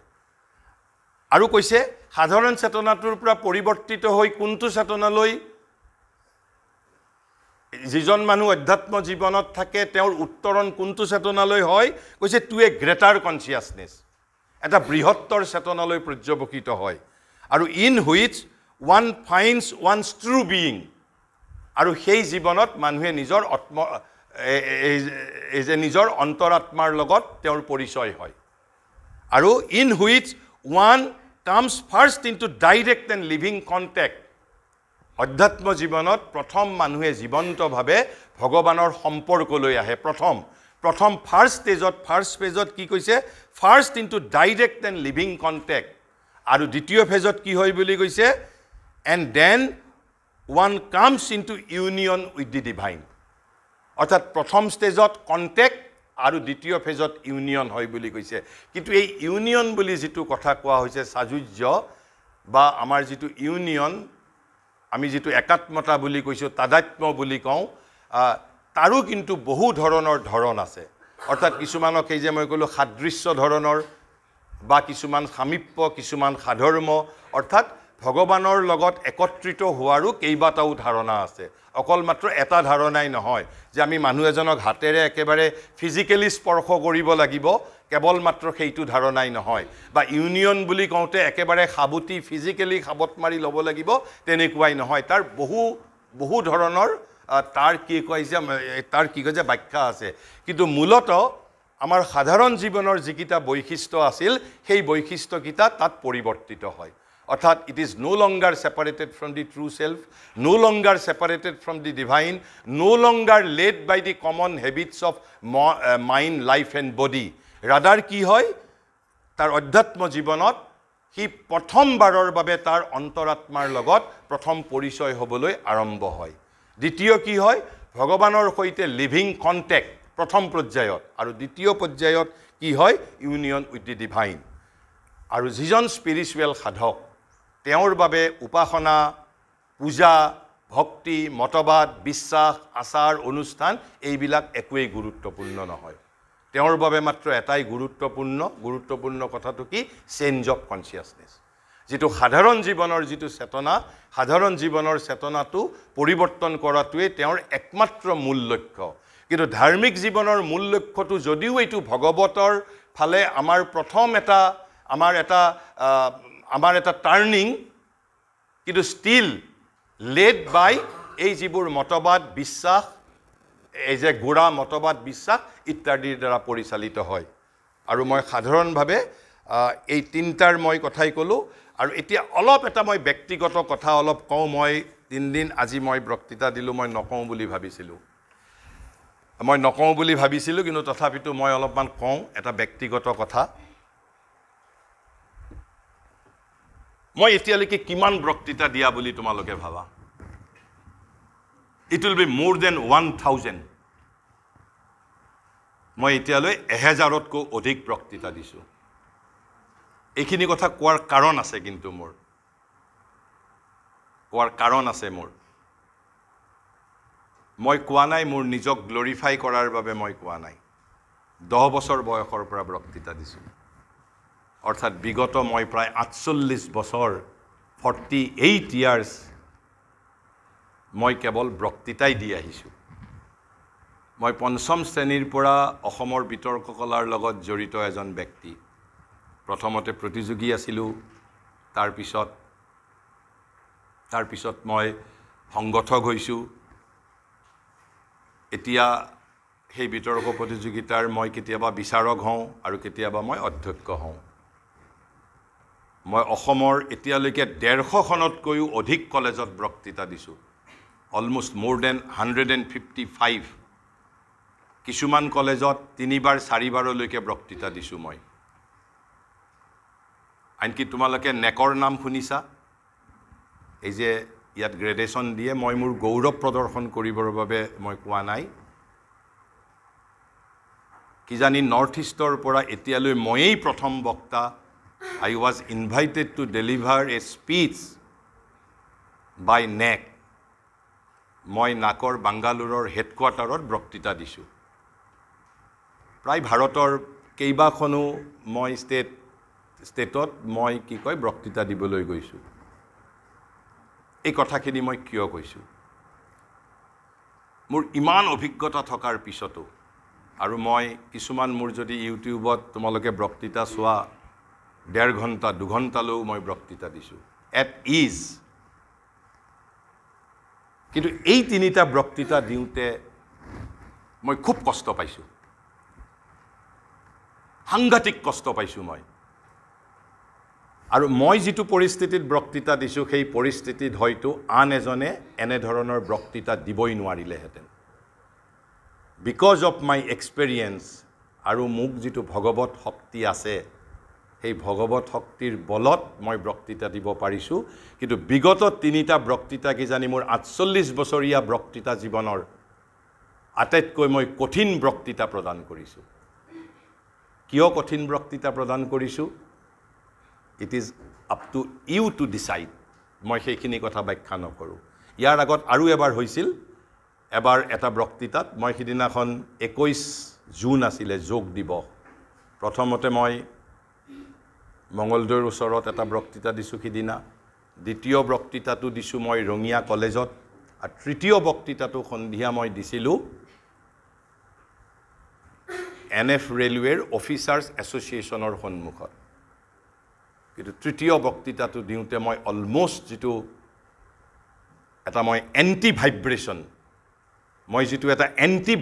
আৰু কৈছে সাধাৰণ চেতনাটোৰ পৰা পৰিৱৰ্তিত হৈ কোনটো চেতনালৈ যিজন মানুহ অধ্যাত্ম জীৱনত থাকে তেওঁৰ উত্তৰণ কোনটো চেতনালৈ হয় কৈছে টু এ গ্ৰেটাৰ কনচিয়াছনেছ এটা বৃহত্তৰ চেতনালৈ পৰ্যবসিত হয় আৰু in which one finds one's true being আৰু সেই জীৱনত মানুহে নিজৰ অন্তৰাত্মাৰ লগত তেওঁৰ পৰিচয় হয় আৰু in which one comes first into direct and living contact অধ্যাত্ম জীৱনত প্ৰথম মানুহে জীৱন্তভাৱে ভগৱানৰ সম্পৰ্কলৈ আহে প্ৰথম ফাৰ্ষ্ট ফেজত কি কৈছে first into direct and living contact আৰু দ্বিতীয় ফেজত কি হয় বুলি কৈছে and then one comes into union with the divine অৰ্থাৎ প্ৰথম ষ্টেজত কণ্টেক্ট আৰু দ্বিতীয় ফেজত ইউনিয়ন হয় বুলি কৈছে কিন্তু এই ইউনিয়ন বুলি যিটো কথা কোৱা হৈছে সাযুজ্য বা আমাৰ যিটো ইউনিয়ন আমি যিটো একাত্মতা বুলি কৈছোঁ তাদাত্ম্য বুলি কওঁ তাৰো কিন্তু বহু ধৰণৰ ধৰণ আছে অৰ্থাৎ কিছুমানক এই যে মই ক'লোঁ সাদৃশ্য ধৰণৰ বা কিছুমান সামীপ্য কিছুমান সাধৰ্ম অৰ্থাৎ ভগৱানৰ লগত একত্ৰিত হোৱাৰো কেইবাটাও ধাৰণা আছে অকল মাত্ৰ এটা ধাৰণাই নহয় যে আমি মানুহ এজনক হাতেৰে একেবাৰে ফিজিকেলি স্পৰ্শ কৰিব লাগিব কেৱল মাত্ৰ সেইটো ধাৰণাই নহয় বা ইউনিয়ন বুলি কওঁতে একেবাৰে সাবুতি ফিজিকেলি সাবত মাৰি ল'ব লাগিব তেনেকুৱাই নহয় তাৰ বহু ধৰণৰ তাৰ কি কয় যে ব্যাখ্যা আছে কিন্তু মূলতঃ আমাৰ সাধাৰণ জীৱনৰ যিকেইটা বৈশিষ্ট্য আছিল সেই বৈশিষ্ট্যকেইটা তাত পৰিৱৰ্তিত হয় অৰ্থাৎ it is no longer separated from the true self, no longer separated from the divine, no longer led by the common habits of mind, life and body. Rather কি হয়, তাৰ অধ্যাত্ম জীৱনত সি প্ৰথমবাৰৰ বাবে তাৰ অন্তৰাত্মাৰ লগত প্ৰথম পৰিচয় হ'বলৈ আৰম্ভ হয়। দ্বিতীয় কি হয়, ভগৱানৰ সৈতে লিভিং কণ্টেক্ট প্ৰথম পৰ্যায়ত, আৰু দ্বিতীয় পৰ্যায়ত কি হয়, ইউনিয়ন উইথ দি ডিভাইন। আৰু যিজন স্পিৰিচুৱেল সাধক, তেওঁৰ বাবে উপাসনা, পূজা, ভক্তি, মতবাদ, বিশ্বাস, আচাৰ, অনুষ্ঠান এইবিলাক একোৱেই গুৰুত্বপূৰ্ণ নহয়। তেওঁৰ বাবে মাত্ৰ এটাই গুৰুত্বপূৰ্ণ কথাটো কি, চেঞ্জ অফ কনচিয়াছনেছ। যিটো সাধাৰণ জীৱনৰ যিটো চেতনা, সাধাৰণ জীৱনৰ চেতনাটো পৰিৱৰ্তন কৰাটোৱেই তেওঁৰ একমাত্ৰ মূল লক্ষ্য। কিন্তু ধাৰ্মিক জীৱনৰ মূল লক্ষ্যটো যদিও এইটো ভগৱতৰ ফালে আমাৰ প্ৰথম আমাৰ এটা টাৰ্ণিং, কিন্তু ষ্টিল লেড বাই এই যিবোৰ মতবাদ, বিশ্বাস, এই যে গোড়া মতবাদ, বিশ্বাস ইত্যাদিৰ দ্বাৰা পৰিচালিত হয়। আৰু মই সাধাৰণভাৱে এই তিনিটাৰ মই কথাই ক'লোঁ। আৰু এতিয়া অলপ এটা মই ব্যক্তিগত কথা অলপ কওঁ। মই 3 দিন আজি মই বক্তৃতা দিলোঁ, মই নকওঁ বুলি ভাবিছিলোঁ, কিন্তু তথাপিতো মই অলপমান কওঁ এটা ব্যক্তিগত কথা। মই এতিয়ালৈকে কিমান বক্তৃতা দিয়া বুলি তোমালোকে ভাবা? ইট উইল বি মোৰ দেন 1000। মই এতিয়ালৈ 1000তকৈ অধিক বক্তৃতা দিছোঁ। এইখিনি কথা কোৱাৰ কাৰণ আছে, কিন্তু মোৰ মই কোৱা নাই মোৰ নিজক গ্লৰিফাই কৰাৰ বাবে মই কোৱা নাই। 10 বছৰ বয়সৰ পৰা বক্তৃতা দিছোঁ, অৰ্থাৎ বিগত মই প্ৰায় 48 বছৰ 48 ইয়াৰ্ছ মই কেৱল বক্তৃতাই দি আহিছোঁ। মই 5ম শ্ৰেণীৰ পৰা অসমৰ বিতৰ্ক কলাৰ লগত জড়িত এজন ব্যক্তি। প্ৰথমতে প্ৰতিযোগী আছিলোঁ, তাৰপিছত মই সংগঠক হৈছোঁ। এতিয়া সেই বিতৰ্ক প্ৰতিযোগিতাৰ মই কেতিয়াবা বিচাৰক হওঁ আৰু কেতিয়াবা মই অধ্যক্ষ হওঁ। মই অসমৰ এতিয়ালৈকে 150খনতকৈও অধিক কলেজত বক্তৃতা দিছোঁ, অলমষ্ট মোৰ দেন 155। কিছুমান কলেজত 3বাৰ 4বাৰলৈকে বক্তৃতা দিছোঁ মই। আনকি তোমালোকে নেকৰ নাম শুনিছা? এই যে ইয়াত গ্ৰেডেশ্যন দিয়ে, মই মোৰ গৌৰৱ প্ৰদৰ্শন কৰিবৰ বাবে মই কোৱা নাই। কিজানি নৰ্থ ইষ্টৰ পৰা এতিয়ালৈ ময়েই প্ৰথম বক্তা। I was invited to deliver a speech by NAC. মই নাকৰ বাংগালোৰৰ হেডকোৱাৰ্টাৰত বক্তৃতা দিছোঁ। প্ৰায় ভাৰতৰ কেইবাখনো মই ষ্টেটত মই বক্তৃতা দিবলৈ গৈছোঁ। এই কথাখিনি মই কিয় কৈছোঁ? মোৰ ইমান অভিজ্ঞতা থকাৰ পিছতো, আৰু মই কিছুমান মোৰ যদি ইউটিউবত তোমালোকে বক্তৃতা চোৱা, 1.5 ঘণ্টা 2 ঘণ্টালৈও মই বক্তৃতা দিছোঁ এট ইজ। কিন্তু এই 3টা বক্তৃতা দিওঁতে মই খুব কষ্ট পাইছোঁ, সাংঘাতিক কষ্ট পাইছোঁ মই। আৰু মই যিটো পৰিস্থিতিত বক্তৃতা দিছোঁ, সেই পৰিস্থিতিত হয়তো আন এজনে এনেধৰণৰ বক্তৃতা দিবই নোৱাৰিলেহেঁতেন। বিকজ অফ মাই এক্সপেৰিয়েঞ্চ, আৰু মোক যিটো ভগৱত শক্তি আছে, সেই ভগৱত শক্তিৰ বলত মই বক্তৃতা দিব পাৰিছোঁ। কিন্তু বিগত 3টা বক্তৃতা কিজানি মোৰ 48 বছৰীয়া বক্তৃতা জীৱনৰ আটাইতকৈ মই কঠিন বক্তৃতা প্ৰদান কৰিছোঁ। কিয় কঠিন বক্তৃতা প্ৰদান কৰিছোঁ? It is up to you to decide. মই সেইখিনি কথা ব্যাখ্যা নকৰোঁ। ইয়াৰ আগত আৰু এবাৰ হৈছিল, এবাৰ এটা বক্তৃতাত মই সিদিনাখন 21 জুন আছিলে যোগ দিৱস। প্ৰথমতে মই মঙলদৈৰ ওচৰত এটা বক্তৃতা দিছোঁ সিদিনা, দ্বিতীয় বক্তৃতাটো দিছোঁ মই ৰঙিয়া কলেজত, আৰু তৃতীয় বক্তৃতাটো সন্ধিয়া মই দিছিলোঁ NF ৰেলৱেৰ অফিচাৰ্ছ এছ'চিয়েশ্যনৰ সন্মুখত। কিন্তু তৃতীয় বক্তৃতাটো দিওঁতে মই অলমষ্ট যিটো এটা মই anti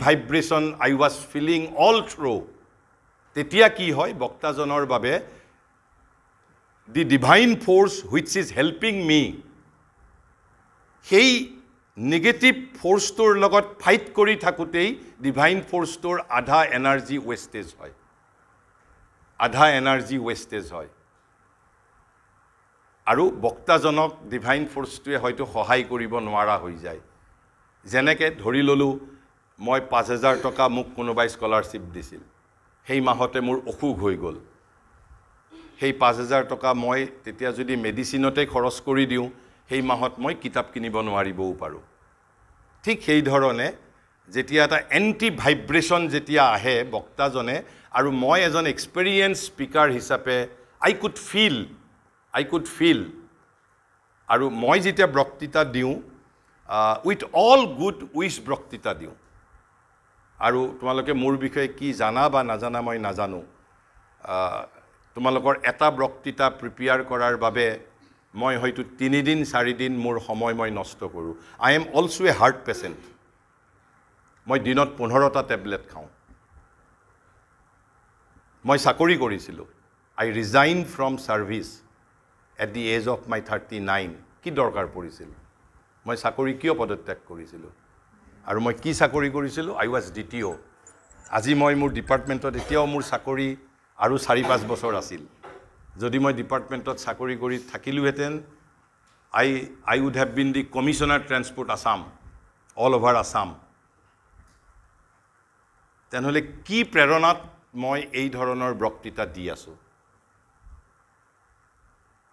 vibration I was feeling all through. তেতিয়া কি হয়, বক্তাজনৰ বাবে the divine force which is helping me, সেই নেগেটিভ ফ'ৰ্চটোৰ লগত ফাইট কৰি থাকোঁতেই ডিভাইন ফ'ৰ্চটোৰ আধা এনাৰ্জি ৱেষ্টেজ হয়, আধা এনাৰ্জি ৱেষ্টেজ হয়। আৰু বক্তাজনক ডিভাইন ফ'ৰ্চটোৱে হয়তো সহায় কৰিব নোৱাৰা হৈ যায়। যেনেকৈ ধৰি ল'লোঁ, মই 5,000 টকা মোক কোনোবাই স্কলাৰশ্বিপ দিছিল, সেই মাহতে মোৰ অসুখ হৈ গ'ল। সেই 5,000 টকা মই তেতিয়া যদি মেডিচিনতে খৰচ কৰি দিওঁ, সেই মাহত মই কিতাপ কিনিব নোৱাৰিবও পাৰোঁ। ঠিক সেইধৰণে যেতিয়া এটা এণ্টি ভাইব্ৰেশ্যন যেতিয়া আহে বক্তাজনে, আৰু মই এজন এক্সপেৰিয়েঞ্চ স্পীকাৰ হিচাপে আই কুড ফিল, আৰু মই যেতিয়া বক্তৃতা দিওঁ উইথ অল গুড উইচ বক্তৃতা দিওঁ। আৰু তোমালোকে মোৰ বিষয়ে কি জানা বা নাজানা মই নাজানো, তোমালোকৰ এটা বক্তৃতা প্ৰিপেয়াৰ কৰাৰ বাবে মই হয়তো 3 দিন 4 দিন মোৰ সময় মই নষ্ট কৰোঁ। I am also' a heart patient. মই দিনত 15টা টেবলেট খাওঁ। মই চাকৰি কৰিছিলোঁ। I resign from service at the age of my 39। কি দৰকাৰ পৰিছিল? মই চাকৰি কিয় পদত্যাগ কৰিছিলোঁ? আৰু মই কি চাকৰি কৰিছিলোঁ? আই ৱাজ DTO। আজি মই মোৰ ডিপাৰ্টমেণ্টত এতিয়াও মোৰ চাকৰি আৰু 4-5 বছৰ আছিল। যদি মই ডিপাৰ্টমেণ্টত চাকৰি কৰি থাকিলোহেঁতেন, I would have been the commissioner transport Assam, all over Assam. তেনেহ'লে কি প্ৰেৰণাত মই এই ধৰণৰ বক্তৃতা দি আছোঁ?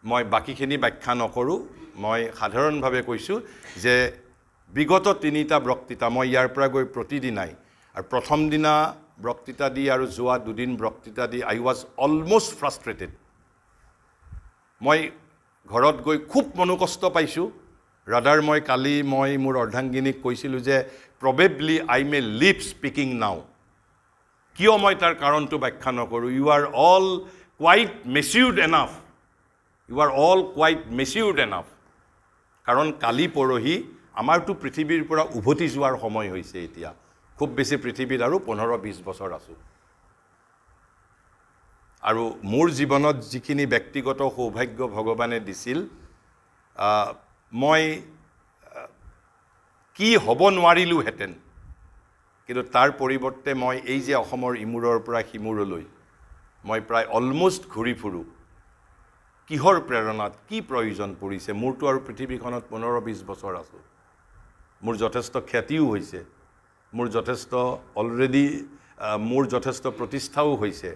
মই বাকীখিনি ব্যাখ্যা নকৰোঁ। মই সাধাৰণভাৱে কৈছোঁ যে বিগত 3টা বক্তৃতা মই ইয়াৰ পৰা গৈ প্ৰতিদিনাই, আৰু প্ৰথম দিনা বক্তৃতা দি আৰু যোৱা 2 দিন বক্তৃতা দি আই ৱাজ অলমষ্ট ফ্ৰাষ্ট্ৰেটেড। মই ঘৰত গৈ খুব মনোকষ্ট পাইছোঁ। ৰাদাৰ কালি মই মোৰ অৰ্ধাংগিনীক কৈছিলোঁ যে probably I may leave speaking now. কিয় মই তাৰ কাৰণটো ব্যাখ্যা নকৰোঁ? You are all quite matured enough, কাৰণ কালি পৰহি আমাৰতো পৃথিৱীৰ পৰা উভতি যোৱাৰ সময় হৈছে। এতিয়া খুব বেছি পৃথিৱীত আৰু 15-20 বছৰ আছোঁ। আৰু মোৰ জীৱনত যিখিনি ব্যক্তিগত সৌভাগ্য ভগৱানে দিছিল, মই কি হ'ব নোৱাৰিলোহেঁতেন, কিন্তু তাৰ পৰিৱৰ্তে মই এই যে অসমৰ ইমূৰৰ পৰা সিমূৰলৈ মই প্ৰায় অলমষ্ট ঘূৰি ফুৰোঁ। কিহৰ প্ৰেৰণাত, কি প্ৰয়োজন পৰিছে? মোৰতো আৰু পৃথিৱীখনত 15-20 বছৰ আছোঁ। মোৰ যথেষ্ট খ্যাতিও হৈছে, মোৰ যথেষ্ট প্ৰতিষ্ঠাও হৈছে।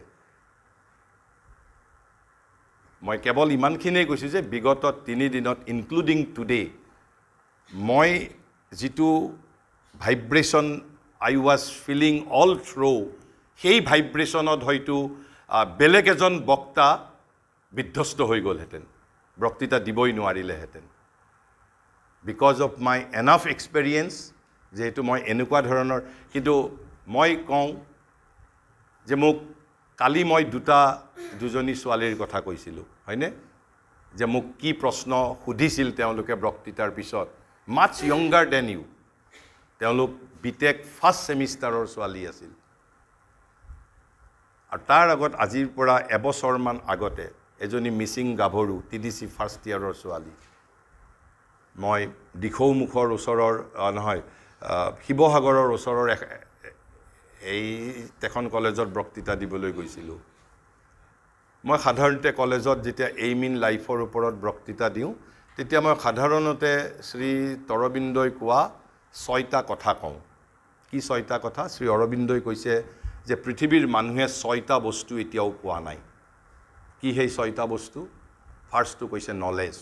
মই কেৱল ইমানখিনিয়ে কৈছোঁ যে বিগত 3 দিনত ইনক্লুডিং টুডে, মই যিটো vibration I was feeling all through, সেই ভাইব্ৰেশ্যনত হয়তো বেলেগ এজন বক্তা বিধ্বস্ত হৈ গ'লহেঁতেন, বক্তৃতা দিবই নোৱাৰিলেহেঁতেন। Because of my enough experience, যিহেতু মই এনেকুৱা ধৰণৰ। কিন্তু মই কওঁ যে মোক কালি মই দুজনী ছোৱালীৰ কথা কৈছিলোঁ, হয়নে? যে মোক কি প্ৰশ্ন সুধিছিল তেওঁলোকে বক্তৃতাৰ পিছত। মাছ য়ংগাৰ দেন ইউ। তেওঁলোক BTech ফাৰ্ষ্ট ছেমিষ্টাৰৰ ছোৱালী আছিল। আৰু তাৰ আগত আজিৰ পৰা এবছৰমান আগতে এজনী মিচিং গাভৰু TDC ফাৰ্ষ্ট ইয়াৰৰ ছোৱালী। মই দিখৌমুখৰ ওচৰৰ শিৱসাগৰৰ ওচৰৰ এখন কলেজত বক্তৃতা দিবলৈ গৈছিলোঁ। মই সাধাৰণতে কলেজত যেতিয়া এইম ইন লাইফৰ ওপৰত বক্তৃতা দিওঁ, তেতিয়া মই সাধাৰণতে শ্ৰী অৰবিন্দই কোৱা 6টা কথা কওঁ। কি 6টা কথা? শ্ৰী অৰবিন্দই কৈছে যে পৃথিৱীৰ মানুহে 6টা বস্তু এতিয়াও পোৱা নাই। কি সেই 6টা বস্তু? ফাৰ্ষ্টটো কৈছে নলেজ।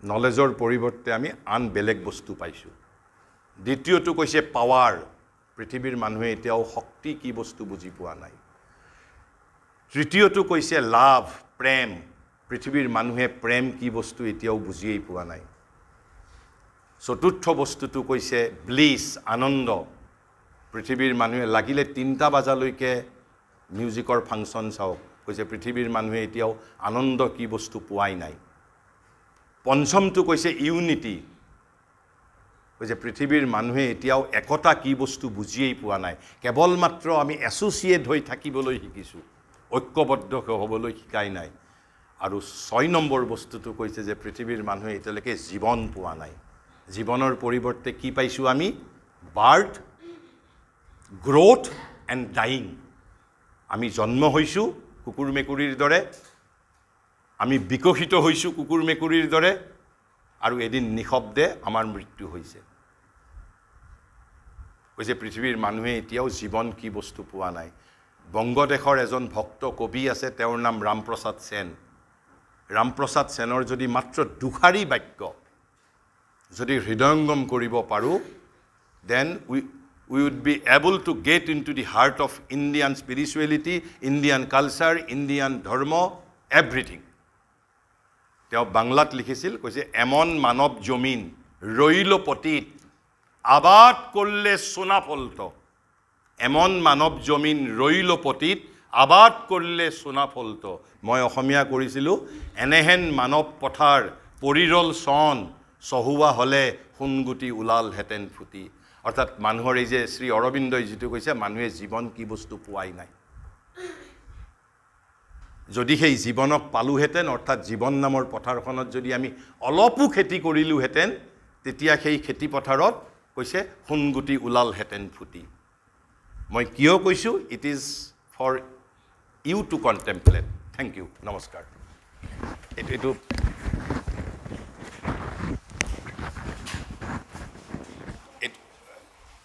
নলেজৰ পৰিৱৰ্তে আমি আন বেলেগ বস্তু পাইছোঁ। দ্বিতীয়টো কৈছে পাৱাৰ। পৃথিৱীৰ মানুহে এতিয়াও শক্তি কি বস্তু বুজি পোৱা নাই। তৃতীয়টো কৈছে লাভ, প্ৰেম। পৃথিৱীৰ মানুহে প্ৰেম কি বস্তু এতিয়াও বুজিয়েই পোৱা নাই। চতুৰ্থ বস্তুটো কৈছে ব্লিছ, আনন্দ। পৃথিৱীৰ মানুহে লাগিলে 3টা বজালৈকে মিউজিকৰ ফাংচন চাওক, কৈছে পৃথিৱীৰ মানুহে এতিয়াও আনন্দ কি বস্তু পোৱাই নাই। পঞ্চমটো কৈছে ইউনিটি। কৈছে পৃথিৱীৰ মানুহে এতিয়াও একতা কি বস্তু বুজিয়েই পোৱা নাই। কেৱল মাত্ৰ আমি এছ'চিয়েট হৈ থাকিবলৈ শিকিছোঁ, ঐক্যবদ্ধ হ'বলৈ শিকাই নাই। আৰু 6 নম্বৰ বস্তুটো কৈছে যে পৃথিৱীৰ মানুহে এতিয়ালৈকে জীৱন পোৱা নাই জীৱনৰ পৰিৱৰ্তে কি পাইছো আমি বাৰ্থ গ্ৰোথ এণ্ড ডাইং আমি জন্ম হৈছো কুকুৰ মেকুৰীৰ দৰে আমি বিকশিত হৈছো কুকুৰ মেকুৰীৰ দৰে আৰু এদিন নিশব্দে আমাৰ মৃত্যু হৈছে কৈছে পৃথিৱীৰ মানুহে এতিয়াও জীৱন কি বস্তু পোৱা নাই বংগদেশৰ এজন ভক্ত কবি আছে তেওঁৰ নাম ৰামপ্ৰসাদ সেন ৰামপ্ৰসাদ সেনৰ যদি মাত্ৰ দুখাৰী বাক্য যদি হৃদয়ঙ্গম কৰিব পাৰো then we would be able to get into the heart of Indian spirituality Indian culture Indian dharma everything তেওঁ বাংলাত লিখিছিল কৈছে এমন মানৱ জমিন ৰইল পতিত আবাদ কৰলে সোনা ফলতো এমন মানৱ জমিন ৰইল পতিত আবাদ কৰলে সোনা ফলতো মই অসমীয়া কৰিছিলো এনেহেন মানৱ পথাৰ পৰিৰল সন সহুৱা হলে হুনগুটি উলাল হেতেন ফুটি অৰ্থাৎ মানুহৰ এই যে শ্ৰী অৰবিন্দই যেটো কৈছে মানুহে জীৱন কি বস্তু পোৱাই নাই যদি সেই জীৱনক পালুহেতেন অৰ্থাৎ জীৱন নামৰ পথাৰখনত যদি আমি অলপু খেতি কৰিলুহেতেন তেতিয়া সেই খেতি পথাৰত কৈছে হুনগুটি উলাল হেতেন ফুটি মই কিয় কৈছো it is for you to contemplate thank you নমস্কাৰ এটো